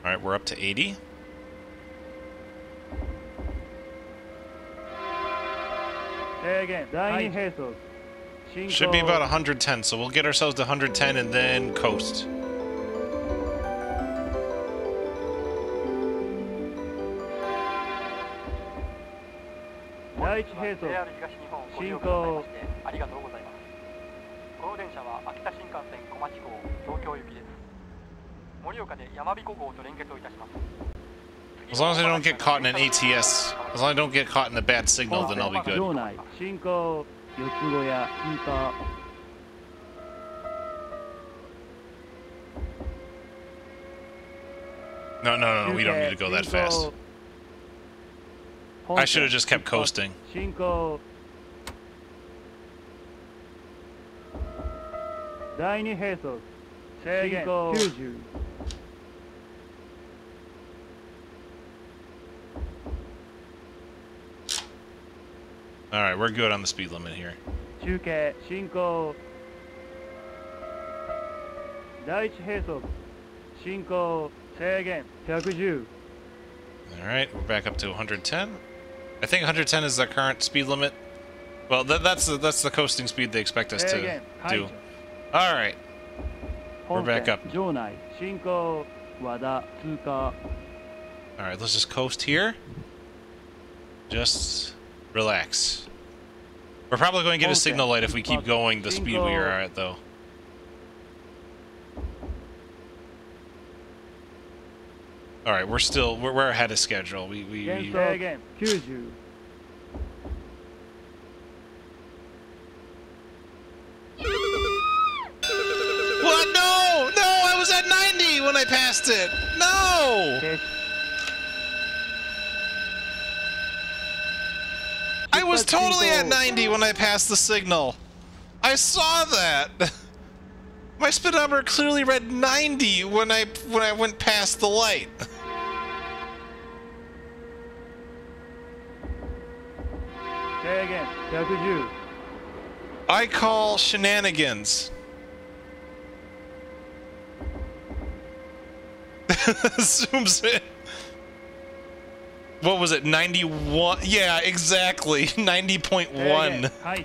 Alright, we're up to 80. Should be about 110, so we'll get ourselves to 110 and then coast. As long as I don't get caught in an ATS, as long as I don't get caught in a bad signal, then I'll be good. No, we don't need to go that fast. I should have just kept coasting. Alright, we're good on the speed limit here. Alright, we're back up to 110. I think 110 is the current speed limit. Well, that's the coasting speed they expect us to do. Alright. We're back up. Alright, let's just coast here. Just relax. We're probably going to get a signal light if we keep going the speed we are at, though. Alright, we're ahead of schedule. What? No! No! I was at 90 when I passed it! No! I was totally at 90 when I passed the signal. I saw that. My speedometer clearly read 90 when I went past the light. I call shenanigans. Zooms in. What was it? 91? Yeah, exactly. 90.1. 排除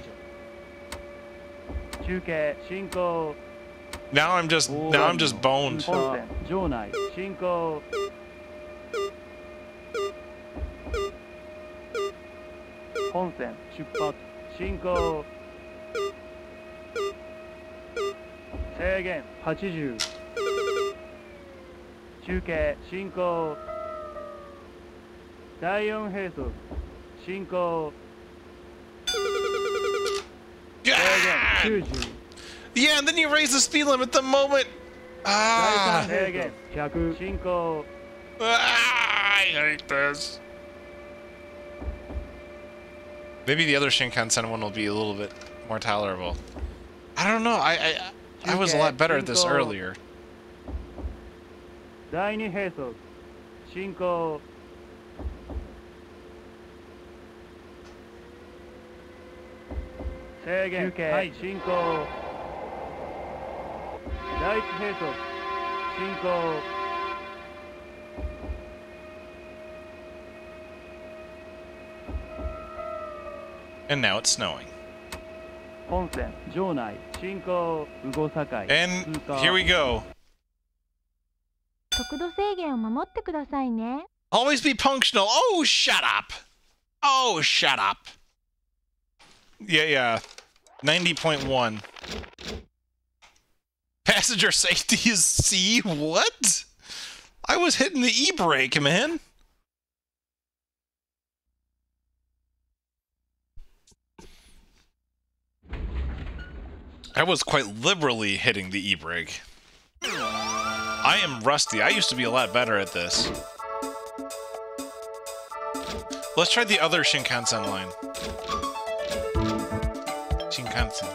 中継進行 Now I'm just boned. 本線場内進行本線出発進行制限80中継進行第4並走進行制限90 Yeah, and then you raise the speed limit the moment. 第 Ah, 3制限100進行 I hate this. Maybe the other Shinkansen one will be a little bit more tolerable. I don't know. I was a lot better at this earlier. 第2並走進行制限はい進行第1並走進行 And now it's snowing. 本線場内進行魚境 And 通過 here we go. 速度制限を守ってくださいね。 Always be punctual. Oh, shut up. Oh, shut up. Yeah. 90.1. Passenger safety is C? What? I was hitting the e-brake, man. I was quite liberally hitting the e-brake. I am rusty. I used to be a lot better at this. Let's try the other Shinkansen line. Shinkansen.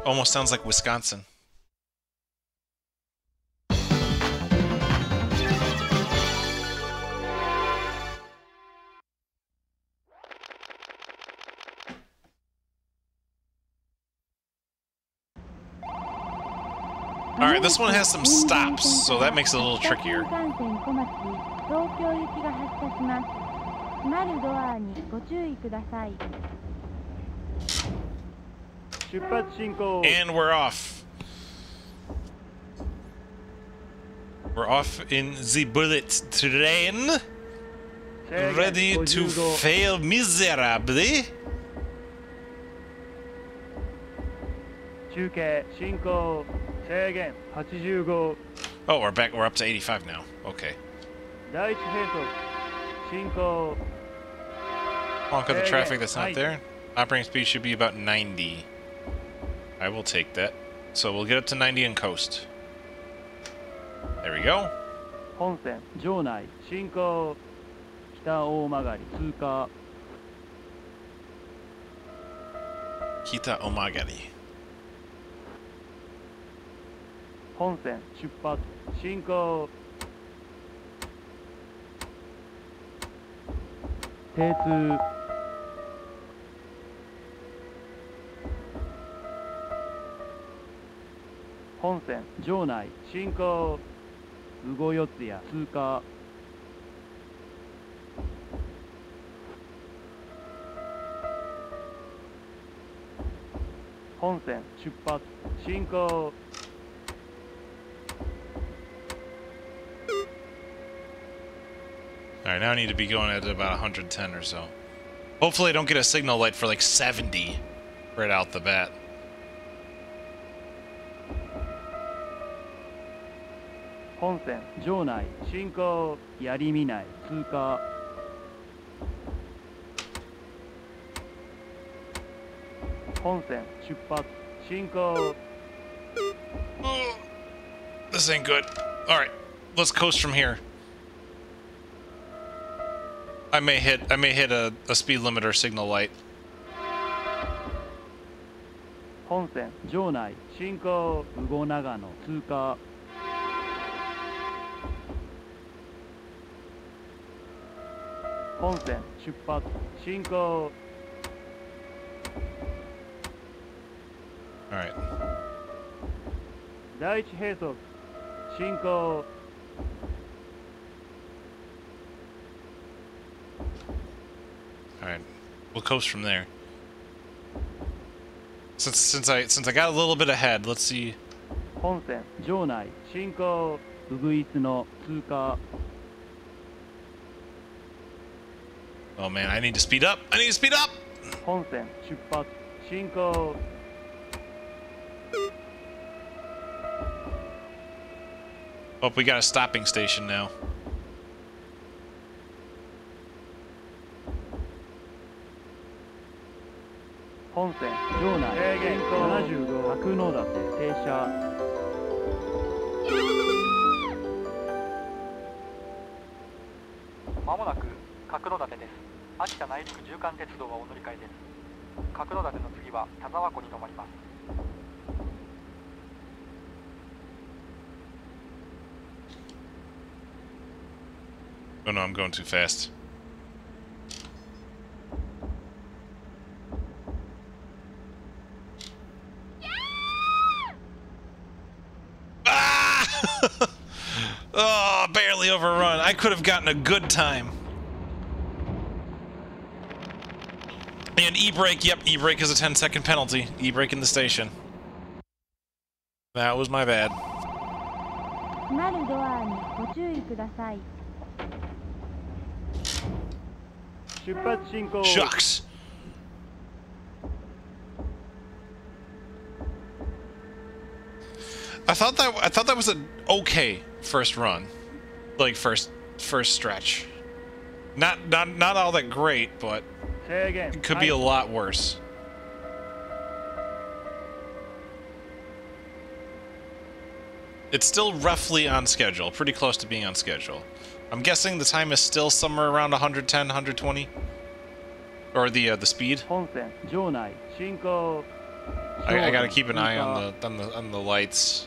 Almost sounds like Wisconsin. Alright, this one has some stops, so that makes it a little trickier. 新幹線小牧東京行きが発車します。閉まるドアにご注意ください。出発進行 And we're off. We're off in the bullet train. Ready to fail miserably. 中継進行制限85 Oh, we're up to 85 now. Okay. 第1並走進行 Honk of the traffic that's not there. Operating speed should be about 90. I will take that. So we'll get up to 90 and coast. There we go. 本線場内進行北大曲通過 Kita Omagari. 本線出発進行停通本線場内進行魚四谷通過本線出発進行 Alright, now I need to be going at about 110 or so. Hopefully I don't get a signal light for like 70 right out the bat. 本線場内進行槍見内通過本線出発進行 This ain't good. Alright, let's coast from here. I may hit a speed limit or signal light. 本線場内進行魚長野通過本線出発進行 All right. 第一並走進行 All right. We'll coast from there. Since I got a little bit ahead, let's see. 本線場内進行ウグイスの通過 Oh man, I need to speed up. I need to speed up. 本線出発進行 Oh, we got a stopping station now. 本線場内進行70度角の立て停車 まもなく角館です。秋田内陸縦貫鉄道はお乗り換えです。角館の次は田沢湖に停まります。 Oh no, I'm going too fast. Ah! Oh, barely overrun. I could have gotten a good time. And e-brake, yep, e-brake is a 10-second penalty. E-brake in the station. That was my bad. 閉まるドアにご注意ください。 出発進行 Shucks. I thought that was an okay first run, like first stretch. Not all that great, but 制限 it could be a lot worse. It's still roughly on schedule, pretty close to being on schedule. I'm guessing the time is still somewhere around 110, 120, or the speed. 本線場内進行 I gotta keep an eye on the lights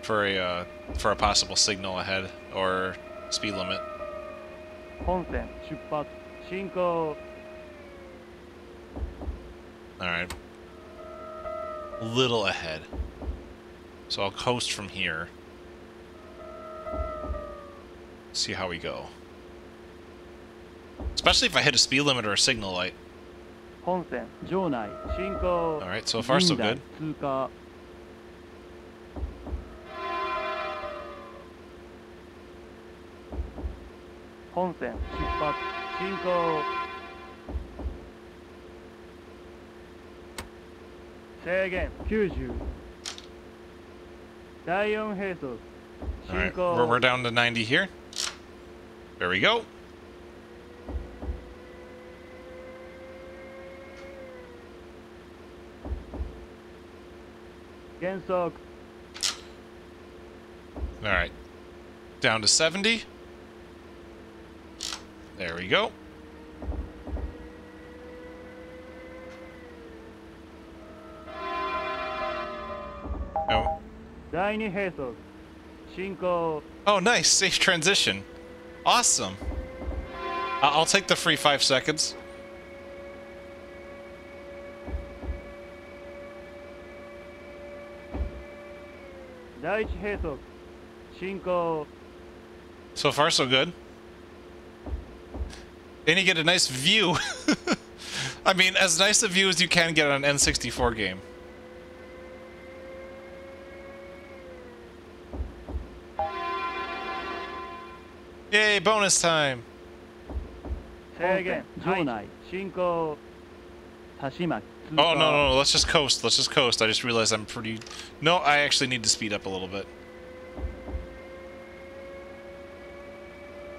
for a possible signal ahead or speed limit. 本線出発進行 All right, a little ahead, so I'll coast from here. See how we go. Especially if I hit a speed limit or a signal light. 本線場内進行 All right, so far so good. 通過 本線出発進行 制限90第4並走 All 進 right, 行 we're down to 90 here. There we go.減速 All right, down to 70. There we go. Oh. 第2並走進行 Oh, nice. Safe transition. Awesome. I'll take the free 5 seconds.第1並走進行 So far, so good. And you get a nice view. I mean, as nice a view as you can get on an N64 game. Yay, bonus time. 制限場内進行田島通過 Oh, no, let's just coast. Let's just coast. I just realized I'm pretty... No, I actually need to speed up a little bit.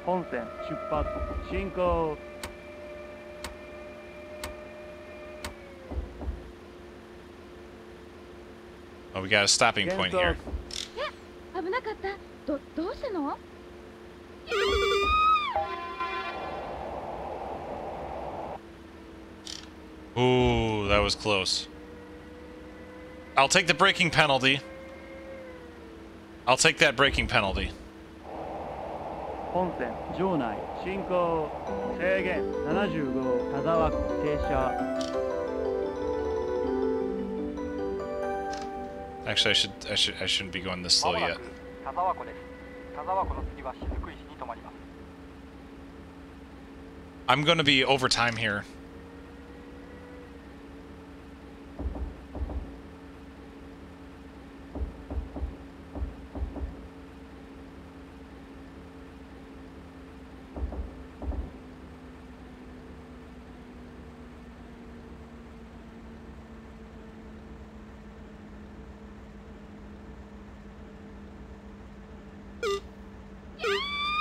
本線出発進行 Oh, we got a stopping 減 point 速 here. 危なかった。どうしたの？ Ooh, that was close. I'll take the braking penalty. I'll take that braking penalty. 本線場内進行制限75田沢湖停車 Actually, I shouldn't be going this slow yet. 田沢湖です。田沢湖の次は雫石に停まります。 I'm gonna be over time here.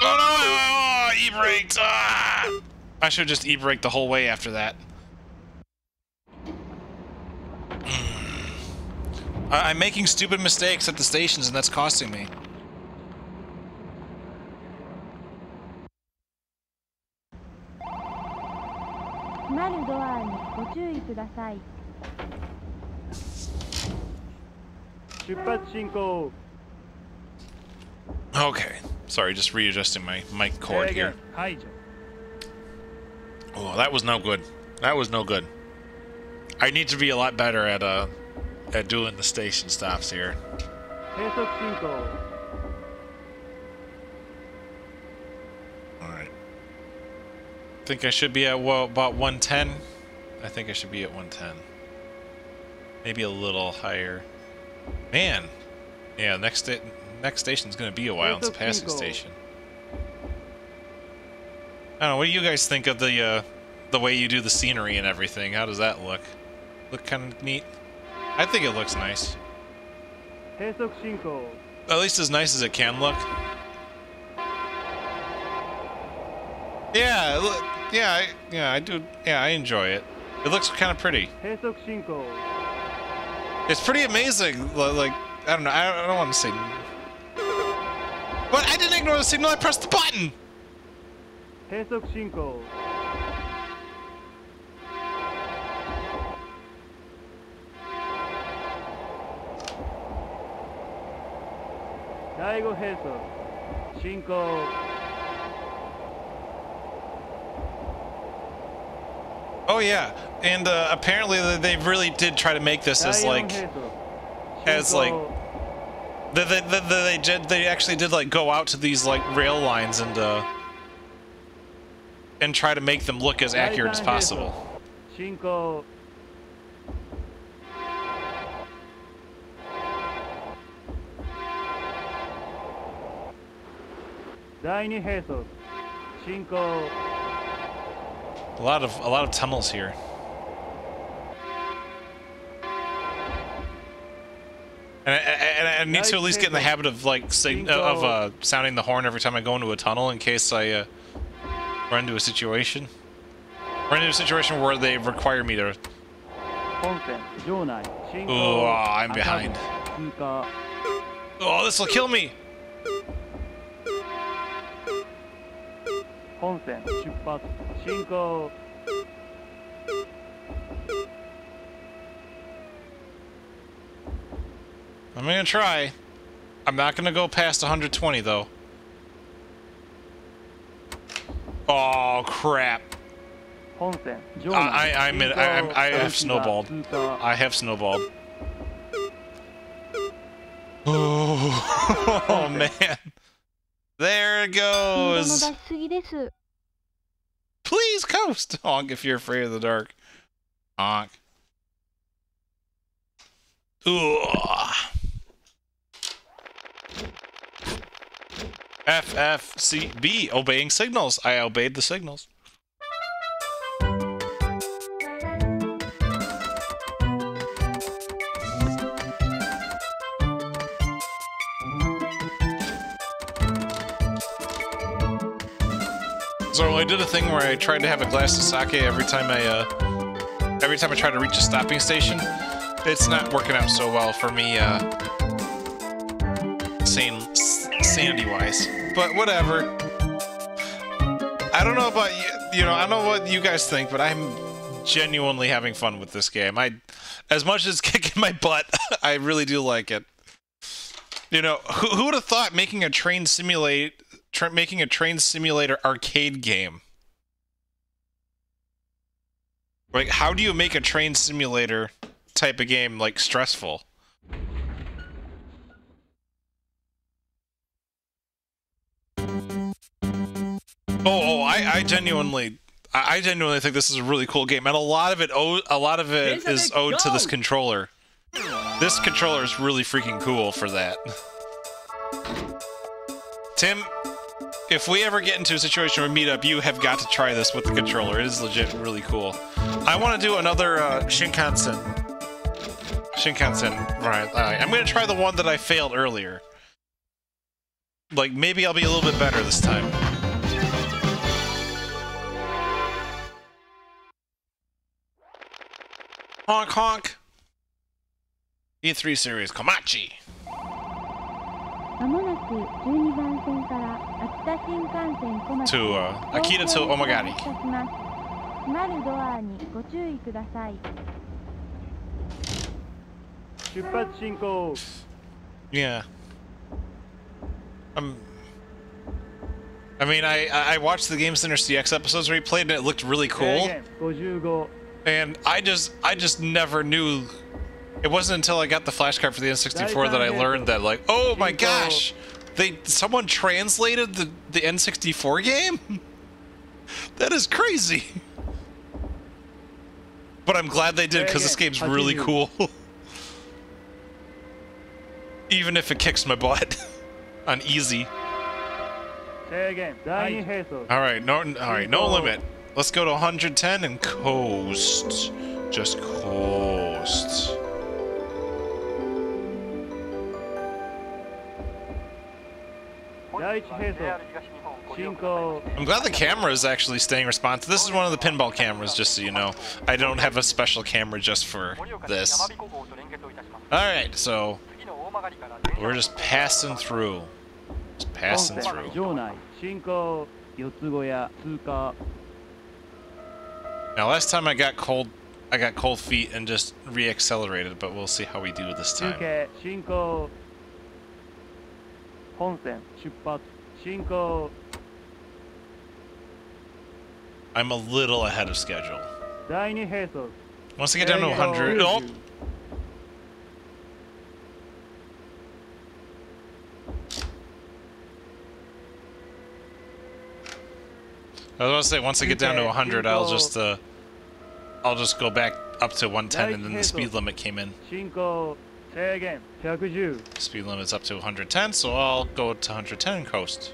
Oh no! E-braked! Ah! I should just e-brake the whole way after that. I'm making stupid mistakes at the stations, and that's costing me. Okay. Sorry, just readjusting my mic cord here. Oh, that was no good. That was no good. I need to be a lot better at doing the station stops here. Alright. I think I should be at, well, about 110. I think I should be at 110. Maybe a little higher. Man! Yeah, next station's gonna be a while. It's a passing station. I don't know, what do you guys think of the way you do the scenery and everything? How does that look? Look kind of neat? I think it looks nice. At least as nice as it can look. Yeah, I do. Yeah, I enjoy it. It looks kind of pretty. It's pretty amazing. Like, I don't know. I don't want to say. What? I didn't ignore the signal. I pressed the button. Oh yeah, and apparently they really did try to make this as like they actually did like go out to these like rail lines and try to make them look as accurate as possible. A lot of tunnels here. And I need to at least get in the habit of like sounding the horn every time I go into a tunnel in case I run into a situation. Run into a situation where they require me to. Oh, I'm behind. Oh, this will kill me. I'm gonna try. I'm not gonna go past 120 though. Oh crap! I have snowballed. I have snowballed. Oh man! There it goes. Please coast, honk if you're afraid of the dark. Honk. Ugh. FFCB, obeying signals. I obeyed the signals. So I did a thing where I tried to have a glass of sake every time I try to reach a stopping station. It's not working out so well for me, sanity-wise. But whatever. I don't know about you know, I don't know what you guys think, but I'm genuinely having fun with this game. As much as kicking my butt, I really do like it. You know, who would have thought making a train simulator arcade game? Like, how do you make a train simulator type of game like stressful? I genuinely think this is a really cool game, and a lot of it is owed to this controller. This controller is really freaking cool for that. Tim, if we ever get into a situation where we meet up, you have got to try this with the controller. It is legit really cool. I want to do another Shinkansen variant. I'm going to try the one that I failed earlier. Like, maybe I'll be a little bit better this time. Honk honk. E3 series, Komachi. まもなく12番線から秋田新幹線小町 To Akita to Omagari. 発車します。閉まるドアにご注意ください。出発進行。 Yeah. I mean, I watched the Game Center CX episodes where he played, and it looked really cool. 55。 And I just never knew. It wasn't until I got the flashcard for the N64 that I learned that, like, oh my gosh, someone translated the N64 game? That is crazy. But I'm glad they did, because this game's really cool. Even if it kicks my butt on easy. Alright, no limit. Let's go to 110 and coast. Just coast. I'm glad the camera is actually staying responsive. This is one of the pinball cameras, just so you know. I don't have a special camera just for this. Alright, so we're just passing through. Just passing through. Now, last time I got cold feet and just re-accelerated, but we'll see how we do this time. I'm a little ahead of schedule. Once I get down to 100, oh! I was going to say, once I get down to 100, I'll just go back up to 110, and then the speed limit came in. Speed limit's up to 110, so I'll go to 110 and coast.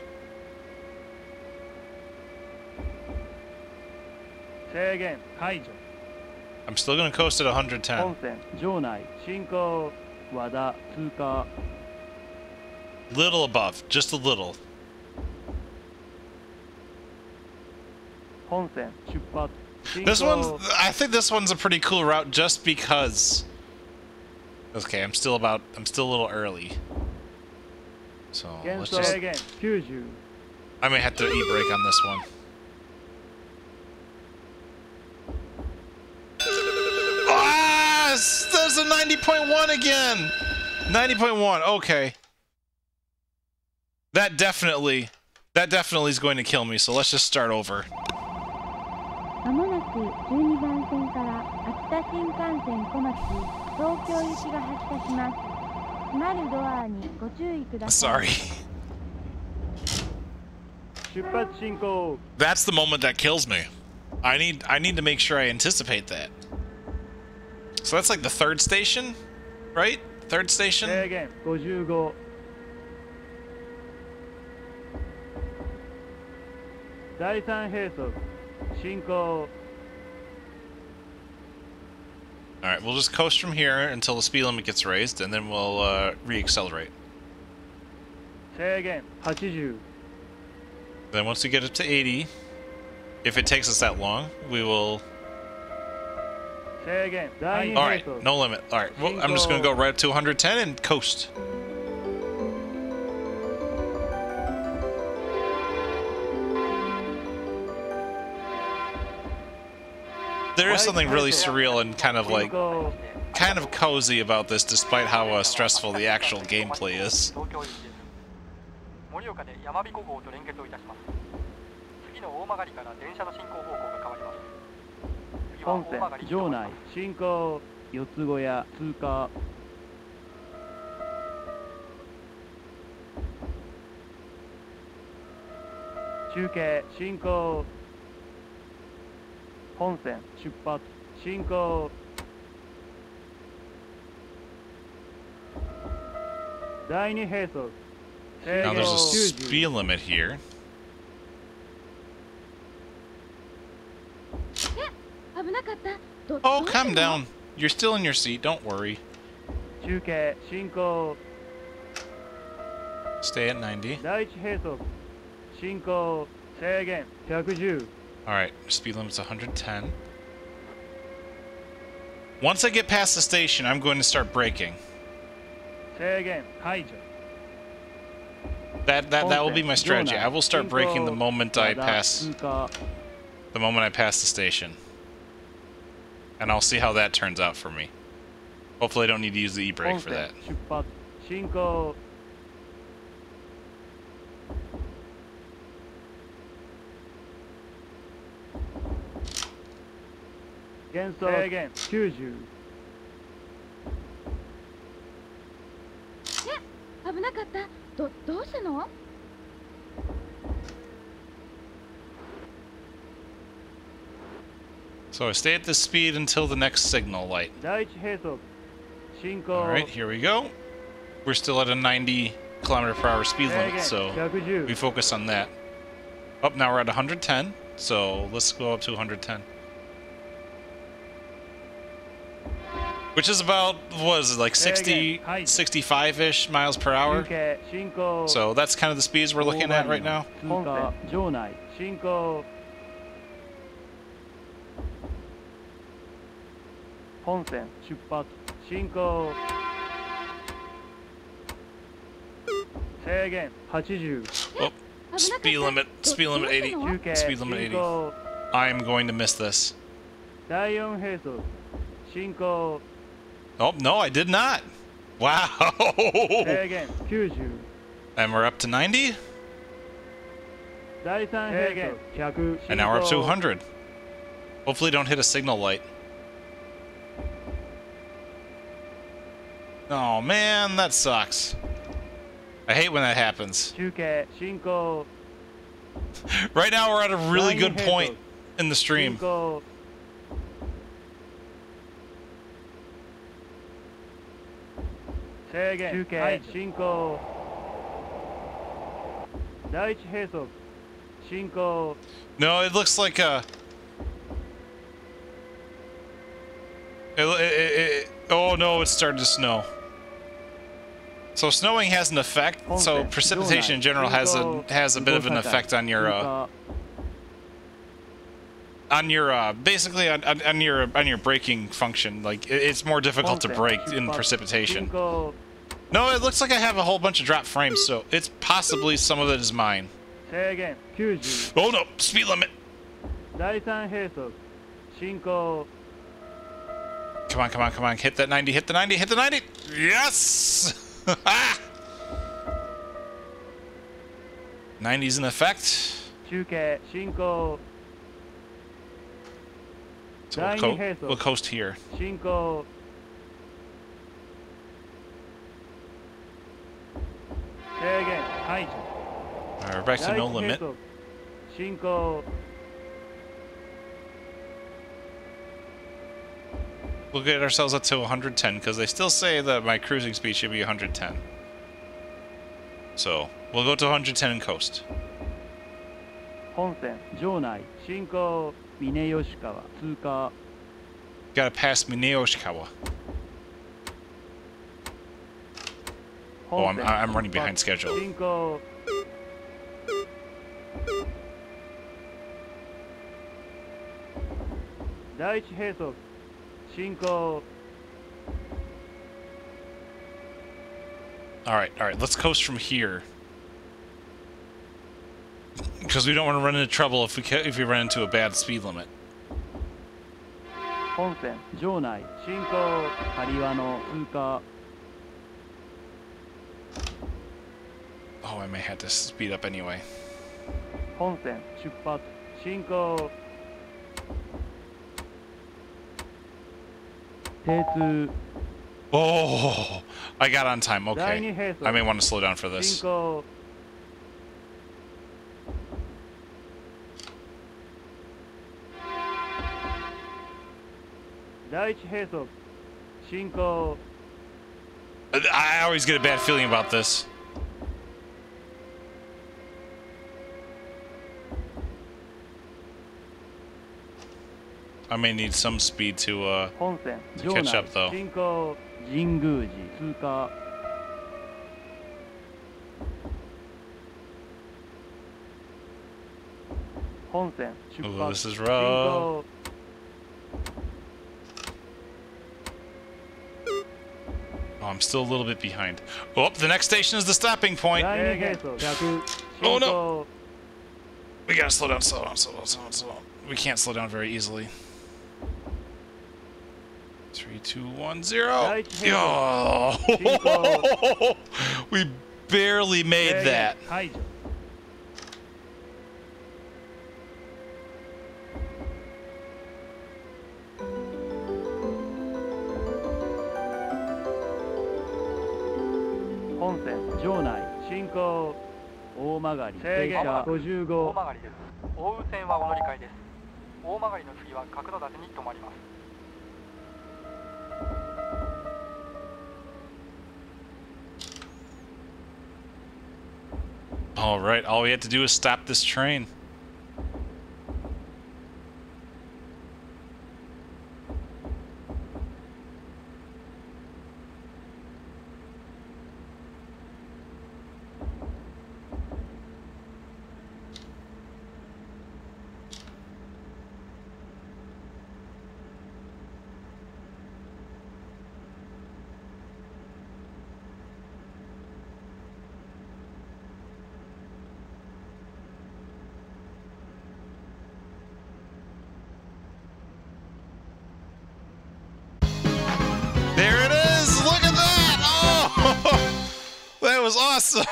I'm still going to coast at 110. Little above, just a little. This one's, I think this one's a pretty cool route just because. Okay, I'm still a little early. So let's just. I may have to e-brake on this one. Ah, there's a 90.1 again. 90.1. Okay. That definitely is going to kill me. So let's just start over. まもなく12番線から秋田新幹線小町東京行きが発車します。閉まるドアにご注意ください。Sorry. That's the moment that kills me. I need to make sure I anticipate that. So that's like the third station, right? Third station. 55。第三並走。 Alright, we'll just coast from here until the speed limit gets raised, and then we'll re-accelerate. Then once we get up to 80, if it takes us that long, we will... Alright, no limit. Alright, well, I'm just going to go right up to 110 and coast. There is something really surreal and kind of cozy about this, despite how stressful the actual gameplay is. 中継進行本線出発進行第二並走 Now 制 there's a 限 speed limit here. 危なかった。Oh, calm down. You're still in your seat. Don't worry. 中継進行 Stay at 90. 第一並走進行制限110 Alright, speed limit's 110. Once I get past the station, I'm going to start braking. 制限解除 That will be my strategy. I will start braking the moment I pass 通過 the station. And I'll see how that turns out for me. Hopefully I don't need to use the e-brake 本 for 線 that. 出発進行減速制限90危なかった。どうしたの？ So I stay at this speed until the next signal light. 第一並走進行 Alright, here we go. We're still at a 90 kilometer per hour speed 制 limit, 限 so we 110 focus on that. Up now we're at 110, so let's go up to 110. Which is about, what is it, like 60, 65-ish miles per 中 hour? 継進行 So that's kind of the speeds we're looking at right now. 本線場内進行本線出発進行制限80 Oh, speed limit 80. 中継 Speed limit 80. 進行 I'm going to miss this. 第4並走進行 Oh, no, I did not. Wow. 制限90 And we're up to 90, 第3並走100 and now we're up to 100. Hopefully don't hit a signal light. Oh man, that sucks. I hate when that happens. 中継進行 Right now we're at a really good point in the 進 stream. 行制限中継進行第一並走進行 No, it looks like a... oh no, it's starting to snow. So snowing has an effect. So precipitation in general has a bit of an effect on your basically on your braking function. Like it's more difficult to brake in precipitation. No, it looks like I have a whole bunch of dropped frames, so it's possibly some of it is mine. 制限90 Oh no, speed limit. 第3並走進行 Come on, come on, come on. Hit that 90, hit the 90, hit the 90. Yes! 90's in effect. 中継進行 So 第2並 we'll 走 coast here. 進行制限解除 Alright, we're back to 第 no 1並 limit. 走進行 We'll get ourselves up to 110 because they still say that my cruising speed should be 110. So we'll go to 110 and coast. 本線場内進行峰吉川通過 Gotta pass Mineoshikawa. Oh, 本線 I'm running behind 出発 schedule. 進行第一並走進行 Alright, alright, let's coast from here. Because we don't want to run into trouble if we run into a bad speed limit. 本線場内進行狩輪の通過 Oh, I may have to speed up anyway. 本線出発進行停通 Oh, I got on time. 第 Okay. 2並走 I may want to slow down for 進 this. 行第一並走進行 I always get a bad feeling about this. I may need some speed to 本線 catch up though. 進行神宮寺通過本線出 Ooh, 発 this is 進 rough. 行 Oh, I'm still a little bit behind. Oh, the next station is the stopping point. 第二並走100 Oh, 進 no. 行 We gotta slow down, slow down, slow down, slow down, slow down. We can't slow down very easily. 3, 2, 1, 0. Oh. We barely made that. 解除本線場内進行大曲制限大55曲です。大雨線はお乗り換えです。大曲の次は角館に停まります。 All right, all we had to do is stop this train. There it is! Look at that! Oh! That was awesome!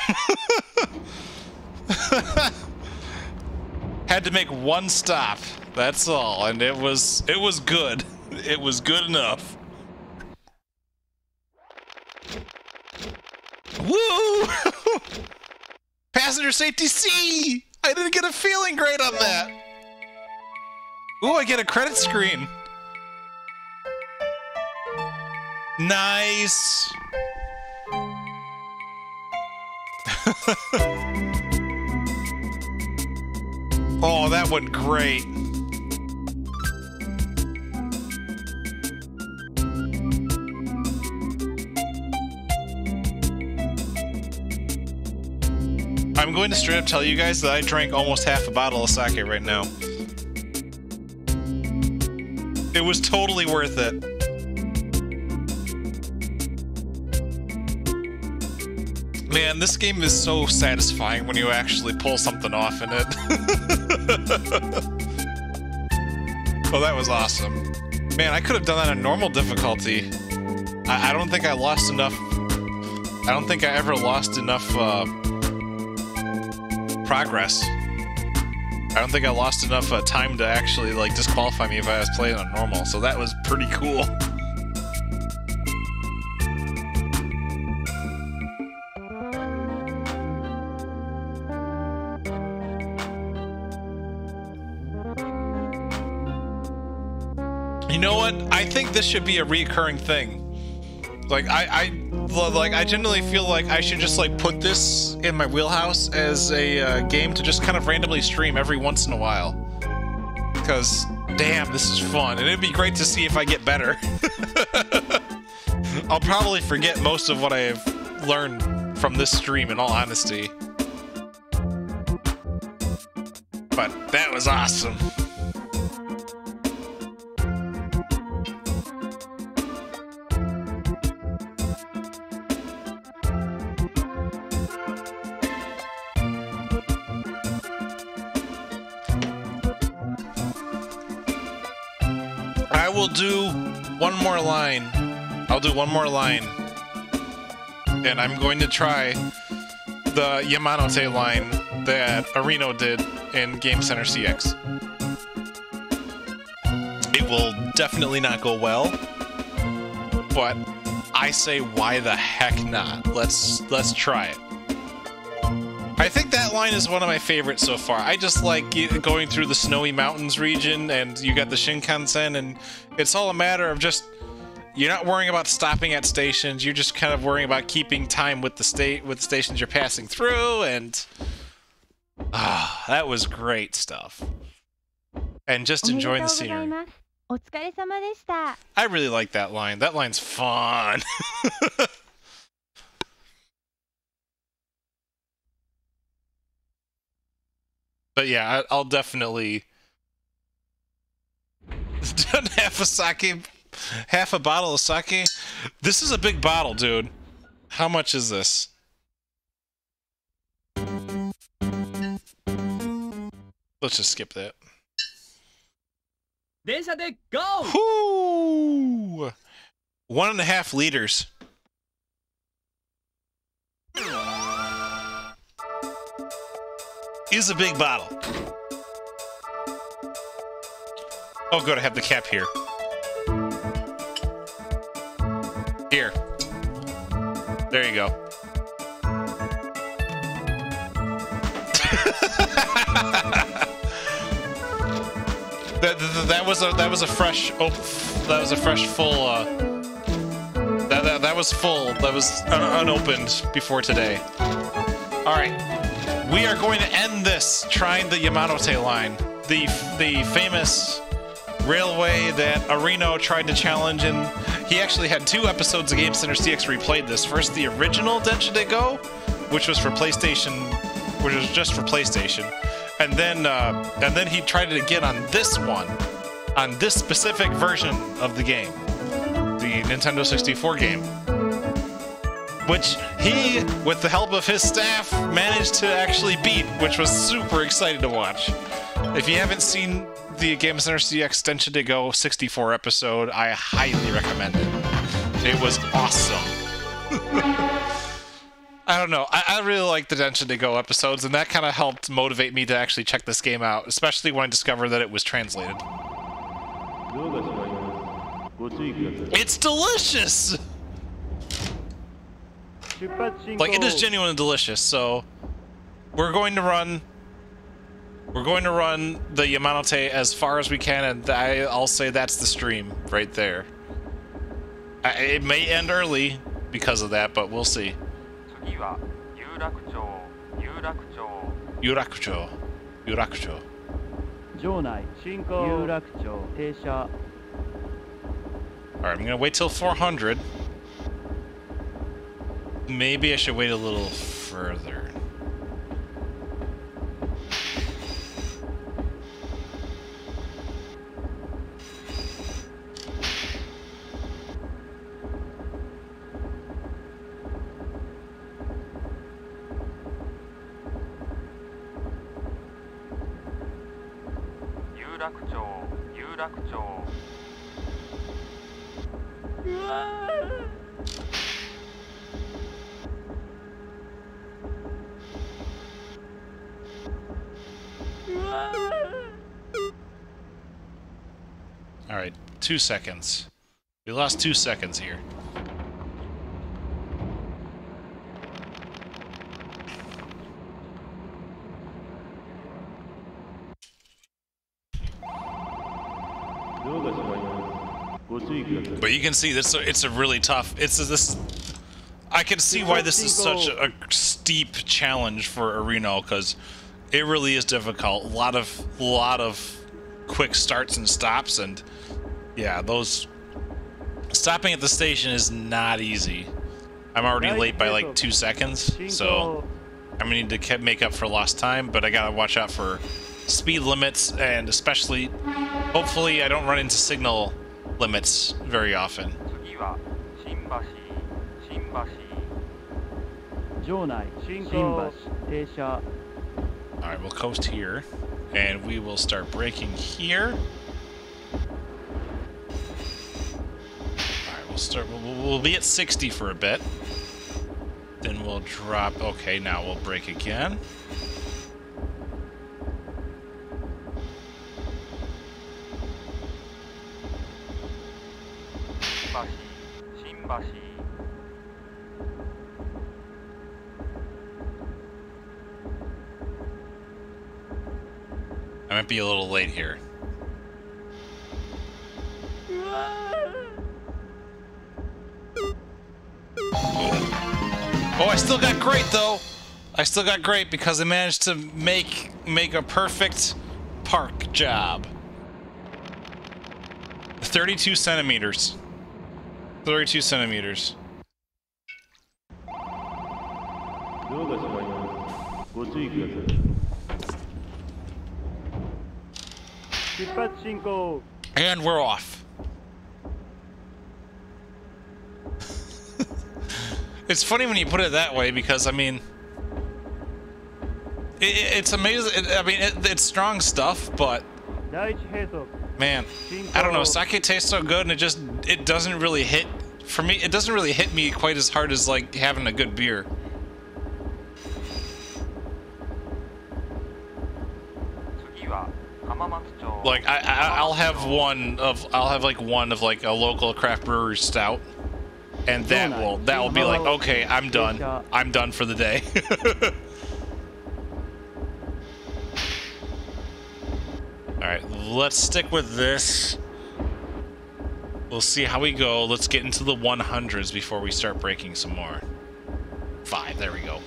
Had to make one stop. That's all, and it was good. It was good enough. Woo! Passenger safety C! I didn't get a feeling great on that. Ooh, I get a credit screen. Nice. Oh, that went great. I'm going to straight up tell you guys that I drank almost half a bottle of sake right now. It was totally worth it. Man, this game is so satisfying when you actually pull something off in it. Oh, that was awesome. Man, I could have done that on normal difficulty. I don't think I lost enough... I don't think I ever lost enough, progress. I don't think I lost enough time to actually, like, disqualify me if I was playing on normal, so that was pretty cool. You know what? I think this should be a reoccurring thing. Like, I genuinely feel like I should just, like, put this in my wheelhouse as a game to just kind of randomly stream every once in a while. Because, damn, this is fun. And it'd be great to see if I get better. I'll probably forget most of what I've learned from this stream, in all honesty. But that was awesome. I will do one more line. I'll do one more line. And I'm going to try the Yamanote line that Areno did in Game Center CX. It will definitely not go well, but I say why the heck not? Let's try it. I think that line line is one of my favorites so far. I just like going through the snowy mountains region, and you got the Shinkansen, and it's all a matter of just, you're not worrying about stopping at stations. You're just kind of worrying about keeping time with the stations you're passing through, and that was great stuff. And just enjoying the scenery. お疲れ様でした。 I really like that line. That line's fun. But yeah, I'll definitely half a bottle of sake. This is a big bottle, dude. How much is this? Let's just skip that. Densha de Go! Whoo! 1.5 liters. Is a big bottle. Oh, good, I have the cap here. Here. There you go. That was a fresh full that was full. That was unopened before today. All right. We are going to end this trying the Yamanote line, the famous railway that Arino tried to challenge, and he actually had 2 episodes of Game Center CX replayed this. First, the original Densha de Go, which was for PlayStation, which was just for PlayStation, and then he tried it again on this one, on this specific version of the game, the Nintendo 64 game, which he, with the help of his staff, managed to actually beat, which was super exciting to watch. If you haven't seen the Game Center CX Densha de Go 64 episode, I highly recommend it. It was awesome. I don't know. I really like the Densha de Go episodes, and that kind of helped motivate me to actually check this game out, especially when I discovered that it was translated. It's delicious! Like, it is genuinely delicious, so we're going to run the Yamanote as far as we can, and I'll say that's the stream right there. It may end early because of that, but we'll see. Yurakucho. 場内進行有楽町停車 Alright, I'm gonna wait till 400. Maybe I should wait a little further. Alright, 2 seconds. We lost 2 seconds here. But you can see this. It's a really tough. This. I can see why this is such a steep challenge for Areno, because it really is difficult. A lot of quick starts and stops, and yeah, those stopping at the station is not easy. I'm already late by like 2 seconds, so I'm gonna need to make up for lost time. But I gotta watch out for speed limits, and especially, hopefully, I don't run into signal limits very often. 場内新橋停車 Alright, we'll coast here, and we will start braking here. Alright, we'll be at 60 for a bit. Then we'll drop. Okay, now we'll brake again. I might be a little late here. Oh, I still got great though. I still got great because I managed to make a perfect park job. 32 centimeters. 32 centimeters. ドアが閉まります。ご注意ください。出発進行。 And we're off. It's funny when you put it that way because, I mean, it's amazing. It's strong stuff, but man, I don't know. Sake tastes so good, and it doesn't really hit for me. It doesn't really hit me quite as hard as like having a good beer. Like I'll have like one of like a local craft brewery stout, and that will be like, okay, I'm done for the day. All right, let's stick with this. We'll see how we go. Let's get into the 100s before we start breaking some more. 5, there we go.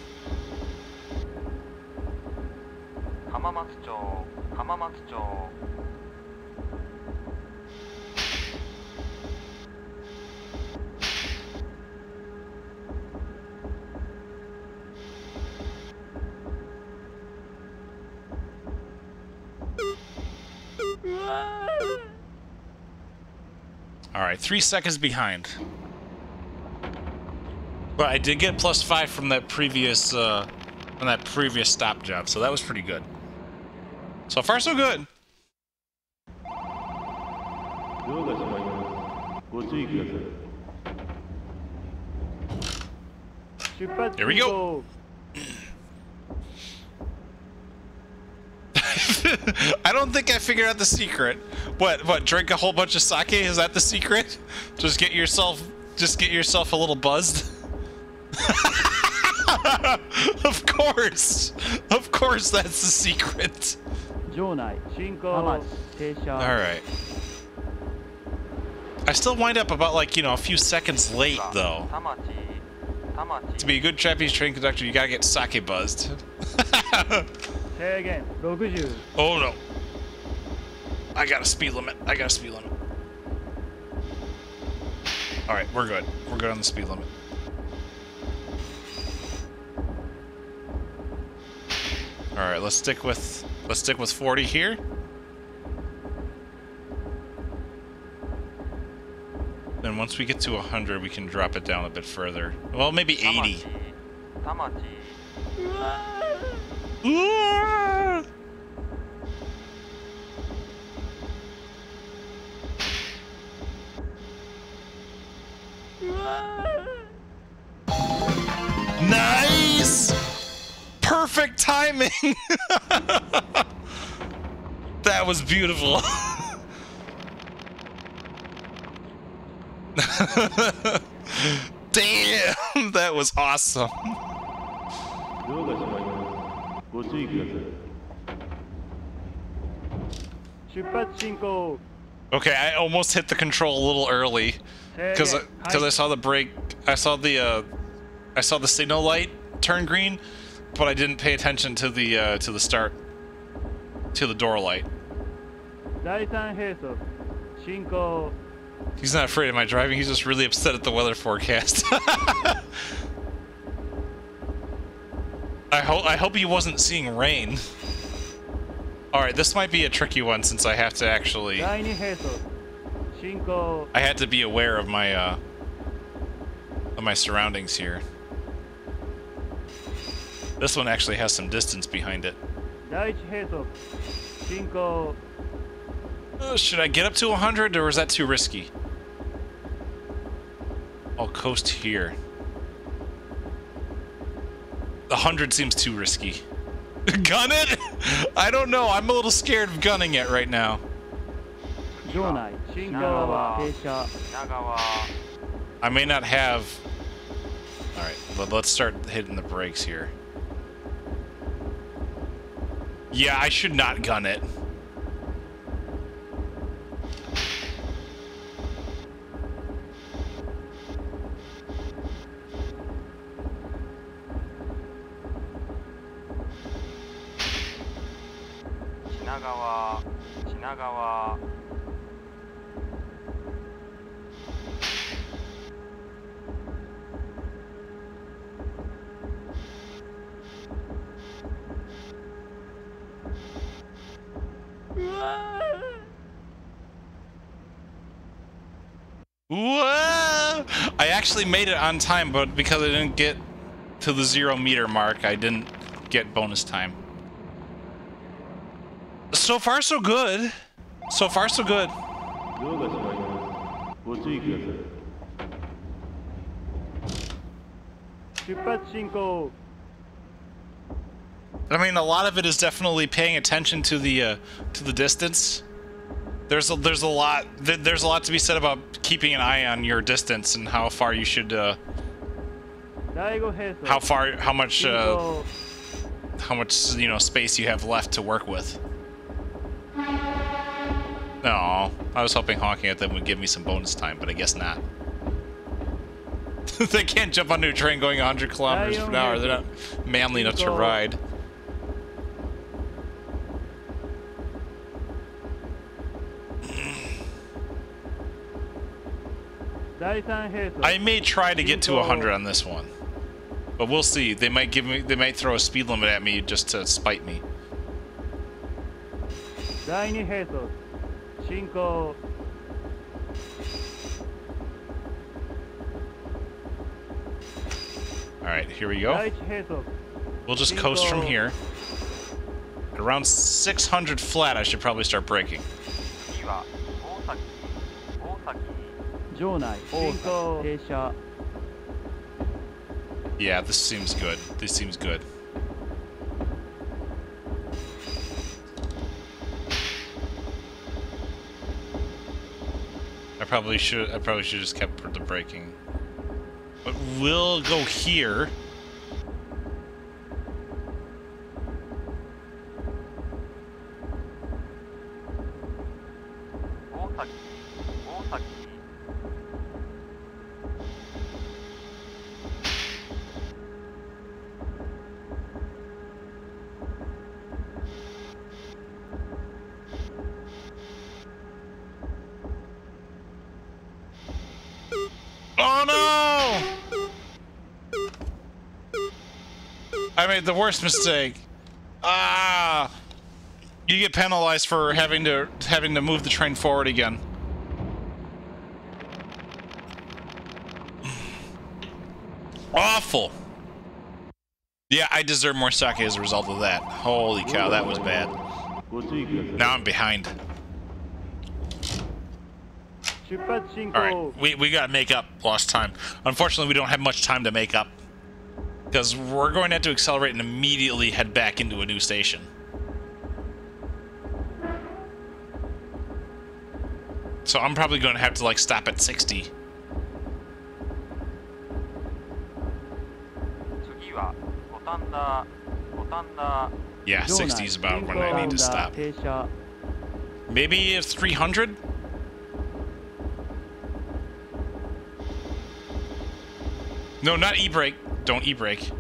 All right, 3 seconds behind. But I did get +5 from that previous stop job, so that was pretty good. So far, so good. Here we go. I don't think I figured out the secret. What? Drink a whole bunch of sake? Is that the secret? Just get yourself a little buzzed. Of course, that's the secret. All right. I still wind up about like a few seconds late though. To be a good Japanese train conductor, you gotta get sake buzzed. Oh no. I got a speed limit. Alright, we're good. We're good on the speed limit. Alright, let's stick with 40 here. Then once we get to 100, we can drop it down a bit further. Well, maybe 80. Nice! Perfect timing! That was beautiful. Damn, that was awesome. Okay, I almost hit the control a little early because I saw the brake. I saw the signal light turn green, but I didn't pay attention to the door light. He's not afraid of my driving. He's just really upset at the weather forecast. I hope he wasn't seeing rain. Alright, this might be a tricky one since I have to actually... I had to be aware of my surroundings here. This one actually has some distance behind it. Should I get up to 100 or is that too risky? I'll coast here. 100 seems too risky. Gun it? I don't know. I'm a little scared of gunning it right now. I may not have... Alright, but let's start hitting the brakes here. Yeah, I should not gun it. 品川品川 Whoa! I actually made it on time, but because I didn't get to the 0 meter mark, I didn't get bonus time. So far, so good. So far, so good. 動が閉まります。ご注意ください。出発進行。 I mean, a lot of it is definitely paying attention to the distance. There's a lot to be said about keeping an eye on your distance and how far you should how much space you have left to work with. No, I was hoping honking at them would give me some bonus time, but I guess not. They can't jump onto a train going 100 kilometers per hour. They're not manly enough to ride. I may try to get to 100 on this one, but we'll see. They might throw a speed limit at me just to spite me. Alright, here we go. We'll just coast from here. At around 600 flat, I should probably start braking. Yeah, this seems good. This seems good. I probably should just kept the braking. But we'll go here. Oh no! I made the worst mistake. Ah! You get penalized for having to move the train forward again. Awful. Yeah, I deserve more sake as a result of that. Holy cow, that was bad. Now I'm behind. Alright, we gotta make up lost time. Unfortunately, we don't have much time to make up, because we're going to have to accelerate and immediately head back into a new station. So I'm probably going to have to, like, stop at 60. Yeah, 60 is about when I need to stop. Maybe it's 300? No, not e-brake. Don't e-brake.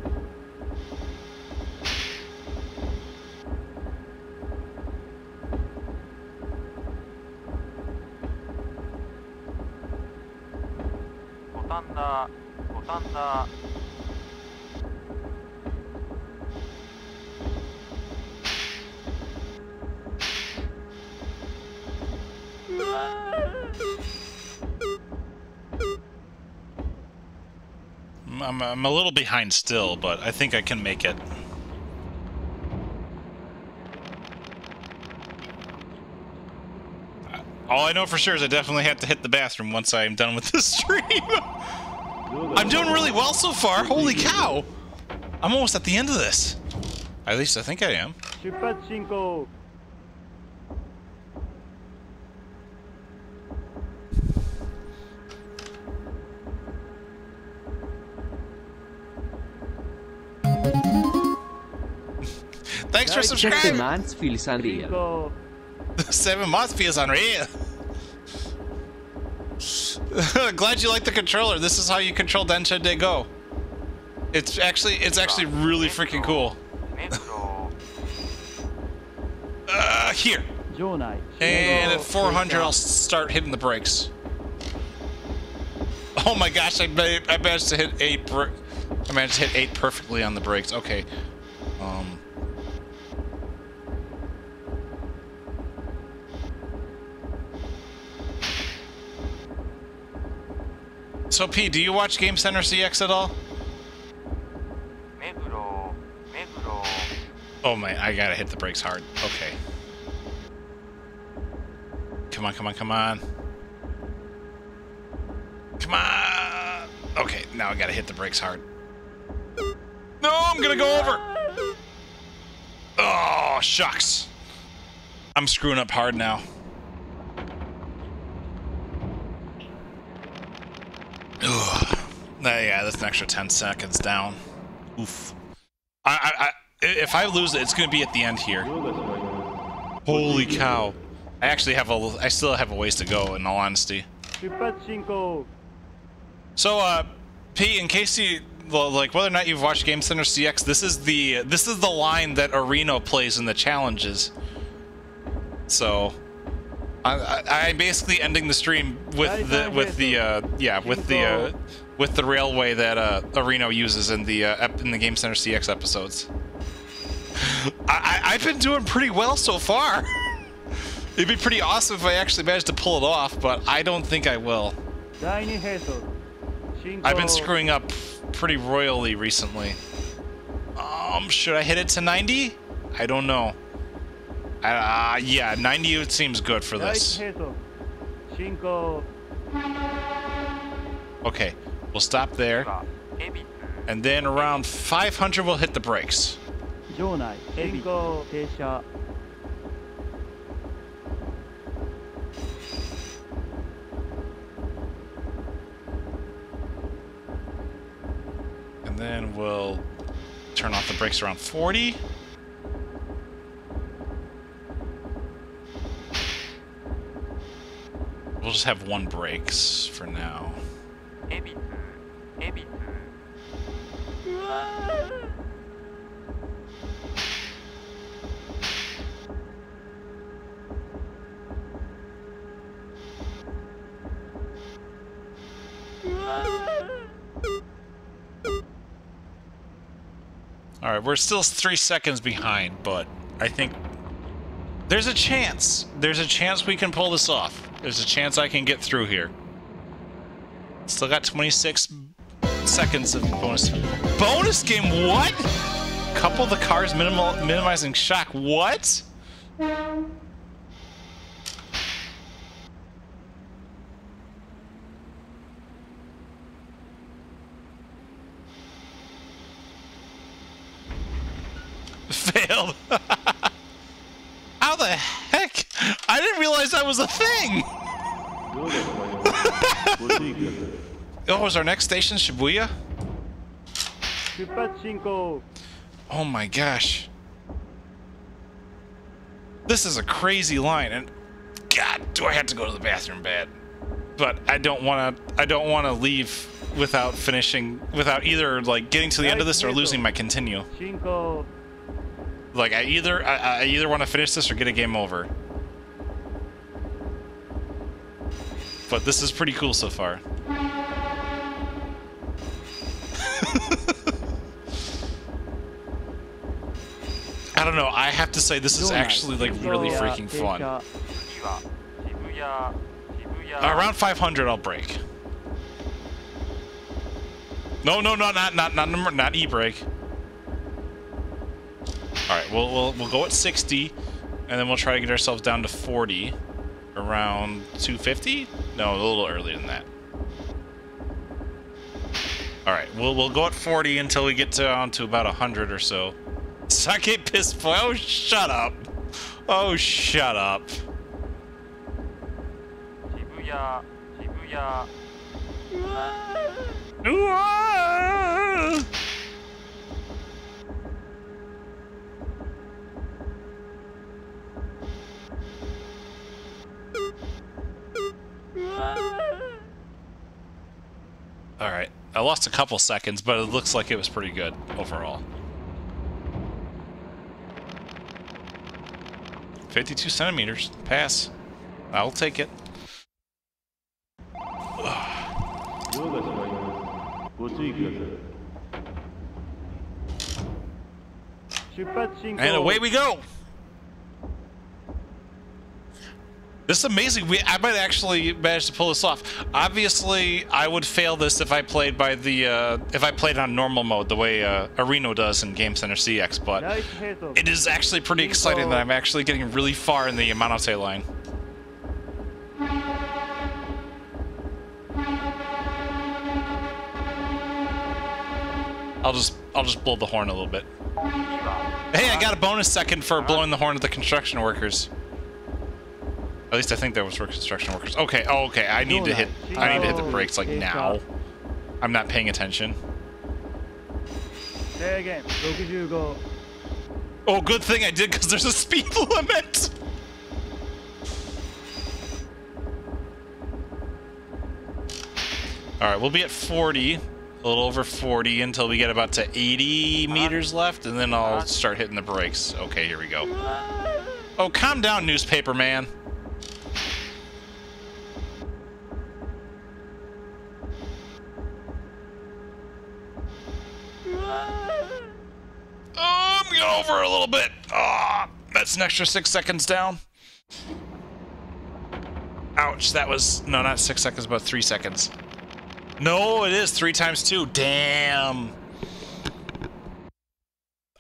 I'm a little behind still, but I think I can make it. All I know for sure is I definitely have to hit the bathroom once I'm done with this stream. I'm doing really well so far. Holy cow! I'm almost at the end of this. At least I think I am. Thanks for subscribing. 7 months feels unreal. 7 months feels unreal. Glad you like the controller. This is how you control Densha de Go. It's actually really freaking cool. Here. 場内 And at 400, I'll start hitting the brakes. Oh my gosh, I managed to hit 8. I managed to hit 8 perfectly on the brakes. Okay. So P, do you watch Game Center CX at all? Oh my, I gotta hit the brakes hard. Okay. Come on, come on, come on. Come on! Okay, now I gotta hit the brakes hard. No, I'm gonna go over! Oh, shucks. I'm screwing up hard now. Ugh. Yeah, that's an extra 10 seconds down. Oof. If I lose it, it's gonna be at the end here. Holy cow. I still have a ways to go, in all honesty. 出発進行 So, P, in case you like, whether or not you've watched Game Center CX, this is the line that Areno plays in the challenges. So, I'm basically ending the stream with the railway that Areno uses in the Game Center CX episodes. I've been doing pretty well so far. It'd be pretty awesome if I actually managed to pull it off, but I don't think I will. 第2並走 I've been screwing up pretty royally recently. Should I hit it to 90? I don't know. Yeah, 90 seems good for 第1 this. 並走進行 Okay, we'll stop there. And then around 500, we'll hit the brakes. 場内進行停車 And then we'll turn off the brakes around 40. We'll just have 1 brakes for now. Alright, we're still 3 seconds behind, but I think there's a chance. There's a chance we can pull this off. There's a chance I can get through here. Still got 26 seconds of bonus. Bonus game, what? Couple the cars minimizing shock, what? Failed. How the heck? I didn't realize that was a thing. Oh, is our next station Shibuya? 出発進行 Oh my gosh. This is a crazy line, and God, do I have to go to the bathroom bad. But I don't want to leave without finishing, without either like getting to the end of this or losing my continue. 進行 Like I either want to finish this or get a game over. But this is pretty cool so far. I don't know, I have to say this is actually like really freaking fun. Around 500 I'll brake. No, not e-brake. Alright, we'll go at 60, and then we'll try to get ourselves down to 40. Around 250? No, a little earlier than that. Alright, we'll go at 40 until we get down to about 100 or so. Sake piss boy. Oh, shut up. Oh, shut up. Shibuya, Shibuya. Alright, I lost a couple seconds, but it looks like it was pretty good overall. 52 centimeters. Pass. I'll take it. And away we go. This is amazing. I might actually manage to pull this off. Obviously, I would fail this if I played by the if I played on normal mode, the way Areno does in Game Center CX. But it is actually pretty exciting that I'm actually getting really far in the Yamanote line. I'll just blow the horn a little bit. Hey, I got a bonus second for blowing the horn at the construction workers. At least I think that was for construction workers. Okay, oh, okay. I need to hit the brakes like now. I'm not paying attention. Oh, good thing I did, because there's a speed limit. All right, we'll be at 40, a little over 40 until we get about to 80 meters left, and then I'll start hitting the brakes. Okay, here we go. Oh, calm down, newspaper man. I'm going over a little bit. Ah, that's an extra 6 seconds down. Ouch, that was, no, not 6 seconds, about 3 seconds. No, it is 3 times 2. Damn.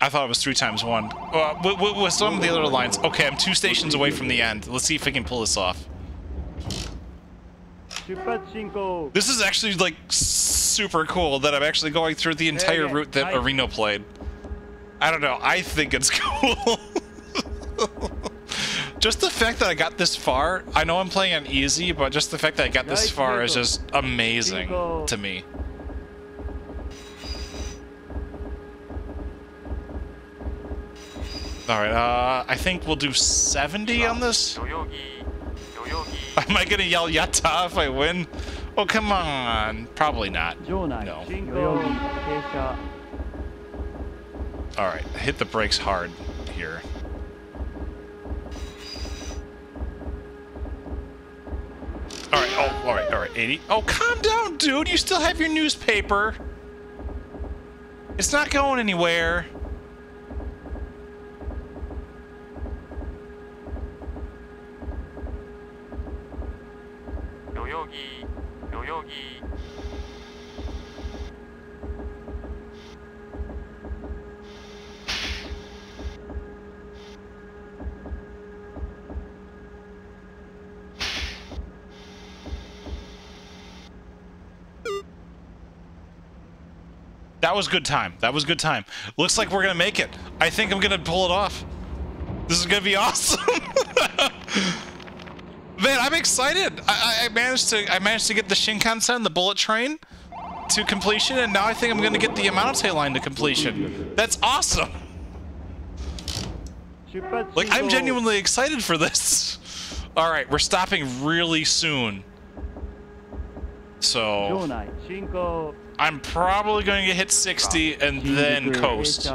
I thought it was 3 times 1. With some of the other lines. Okay, I'm 2 stations away from the end. Let's see if we can pull this off. This is actually, like, super cool that I'm actually going through the entire route that Areno played. I don't know. I think it's cool. Just the fact that I got this far, I know I'm playing on easy, but just the fact that I got this far is just amazing to me. Alright, I think we'll do 70 on this. Am I gonna yell yatta if I win? Oh, come on. Probably not. No. Alright, hit the brakes hard here. Alright, oh, alright, 80. Oh, calm down, dude! You still have your newspaper! It's not going anywhere. That was good time. That was good time. Looks like we're gonna make it. I think I'm gonna pull it off. This is gonna be awesome. Man, I'm excited. I managed to get the Shinkansen, the bullet train, to completion, and now I think I'm gonna get the Yamanote line to completion. That's awesome. Like, I'm genuinely excited for this. All right, we're stopping really soon. So I'm probably going to hit 60 and then coast.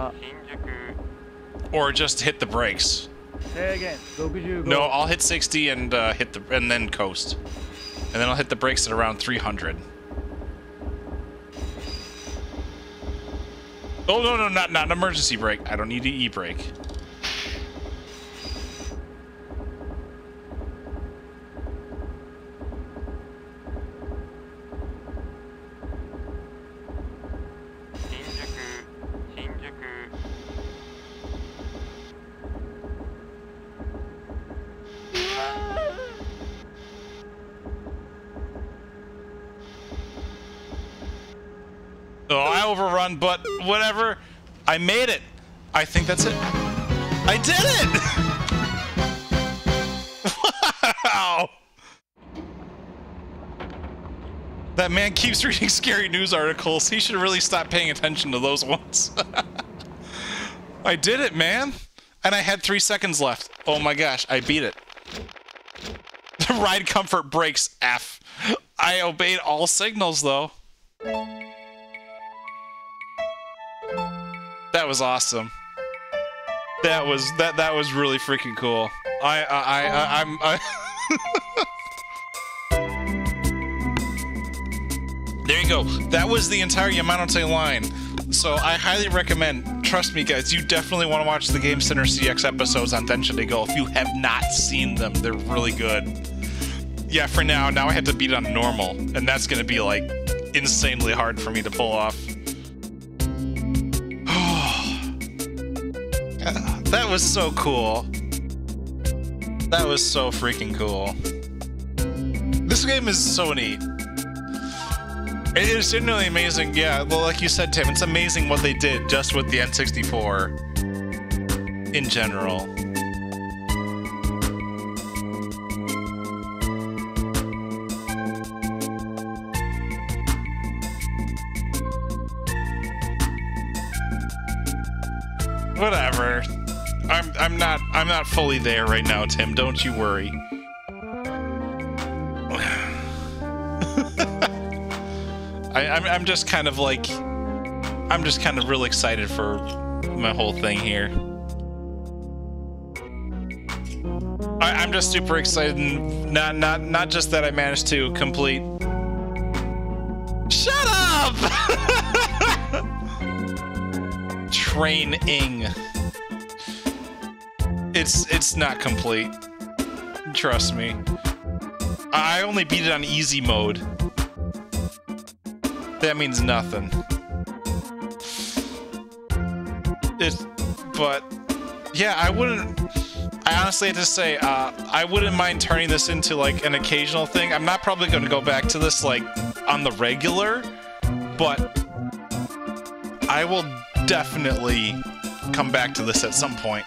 Or just hit the brakes. No, I'll hit 60 and and then coast. And then I'll hit the brakes at around 300. Oh no, not an emergency brake. I don't need to e-brake. Oh, I overrun, but whatever. I made it. I think that's it. I did it! Wow! That man keeps reading scary news articles. He should really stop paying attention to those ones. I did it, man. And I had 3 seconds left. Oh my gosh, I beat it. Ride comfort brakes F. I obeyed all signals, though. That was awesome. That was really freaking cool. I'm There you go. That was the entire Yamanote line. So I highly recommend, trust me guys, you definitely want to watch the Game Center CX episodes on Densha de Go if you have not seen them. They're really good. Yeah, for now I have to beat it on normal, and that's gonna be like insanely hard for me to pull off. That was so cool. That was so freaking cool. This game is so neat. It is genuinely amazing. Yeah, well, like you said, Tim, it's amazing what they did just with the N64 in general. Whatever. I'm not fully there right now, Tim. Don't you worry. I'm just kind of like, I'm just kind of real excited for my whole thing here. I'm just super excited, and not just that I managed to complete. Shut up! Training. It's not complete. Trust me. I only beat it on easy mode. That means nothing. But yeah, I honestly have to say, I wouldn't mind turning this into like an occasional thing. I'm not probably going to go back to this like on the regular, but I will definitely come back to this at some point.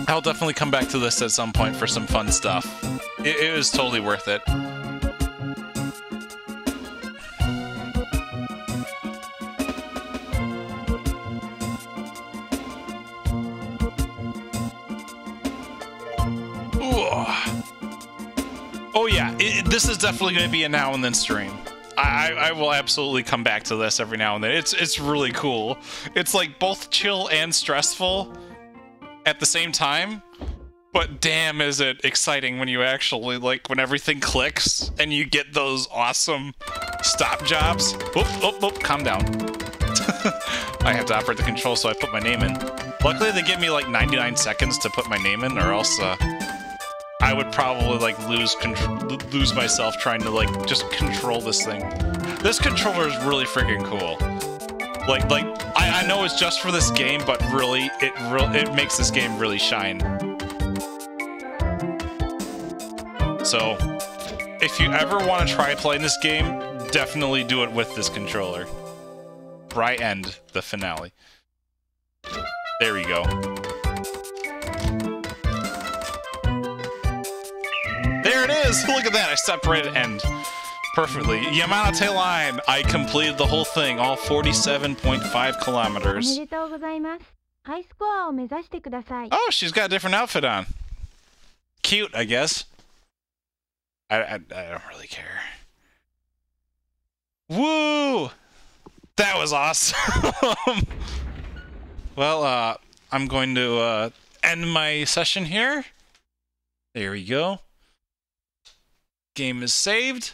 I'll definitely come back to this at some point for some fun stuff. It was totally worth it. Oh yeah, this is definitely going to be a now and then stream. I will absolutely come back to this every now and then. It's really cool. It's like both chill and stressful at the same time. But damn, is it exciting when you actually, like, when everything clicks and you get those awesome stop jobs. Oop, calm down. I have to operate the control, so I put my name in. Luckily, they give me like 99 seconds to put my name in, or else I would probably like lose myself trying to like just control this thing. This controller is really freaking cool. Like I know it's just for this game, but really, it makes this game really shine. So, if you ever want to try playing this game, definitely do it with this controller. Right end the finale. There we go. There it is! Look at that, I stopped right at end. Perfectly. Yamanote line! I completed the whole thing, all 47.5 kilometers. Oh, she's got a different outfit on. Cute, I guess. I don't really care. Woo! That was awesome! Well, I'm going to end my session here. There we go. Game is saved.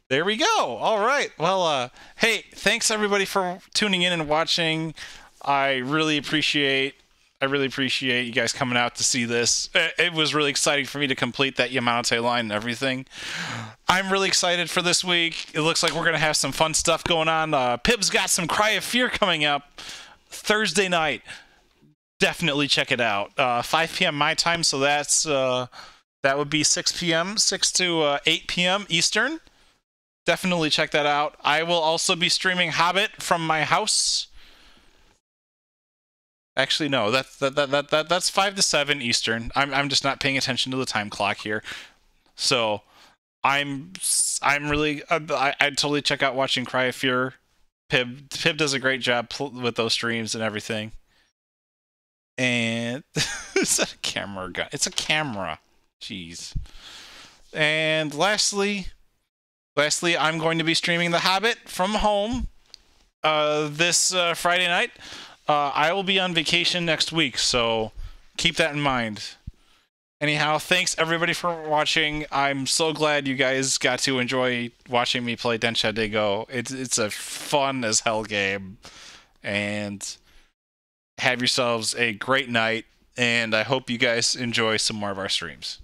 There we go. All right. Well, hey, thanks everybody for tuning in and watching. I really appreciate you guys coming out to see this. It was really exciting for me to complete that Yamanote line and everything. I'm really excited for this week. It looks like we're going to have some fun stuff going on. Pib's got some Cry of Fear coming up Thursday night. Definitely check it out. 5 p.m. my time, so that's that would be 6 p.m., 6 to 8 p.m. Eastern. Definitely check that out. I will also be streaming Hobbit from my house. Actually, no, that's 5 to 7 Eastern. I'm just not paying attention to the time clock here. So I'm really I'd totally check out watching Cry of Fear. Pib does a great job with those streams and everything. And is that a camera gun? It's a camera. Jeez. And lastly, I'm going to be streaming The Hobbit from home. this Friday night. I will be on vacation next week, so keep that in mind. Anyhow, thanks everybody for watching. I'm so glad you guys got to enjoy watching me play Densha de Go. It's a fun as hell game. And have yourselves a great night, and I hope you guys enjoy some more of our streams.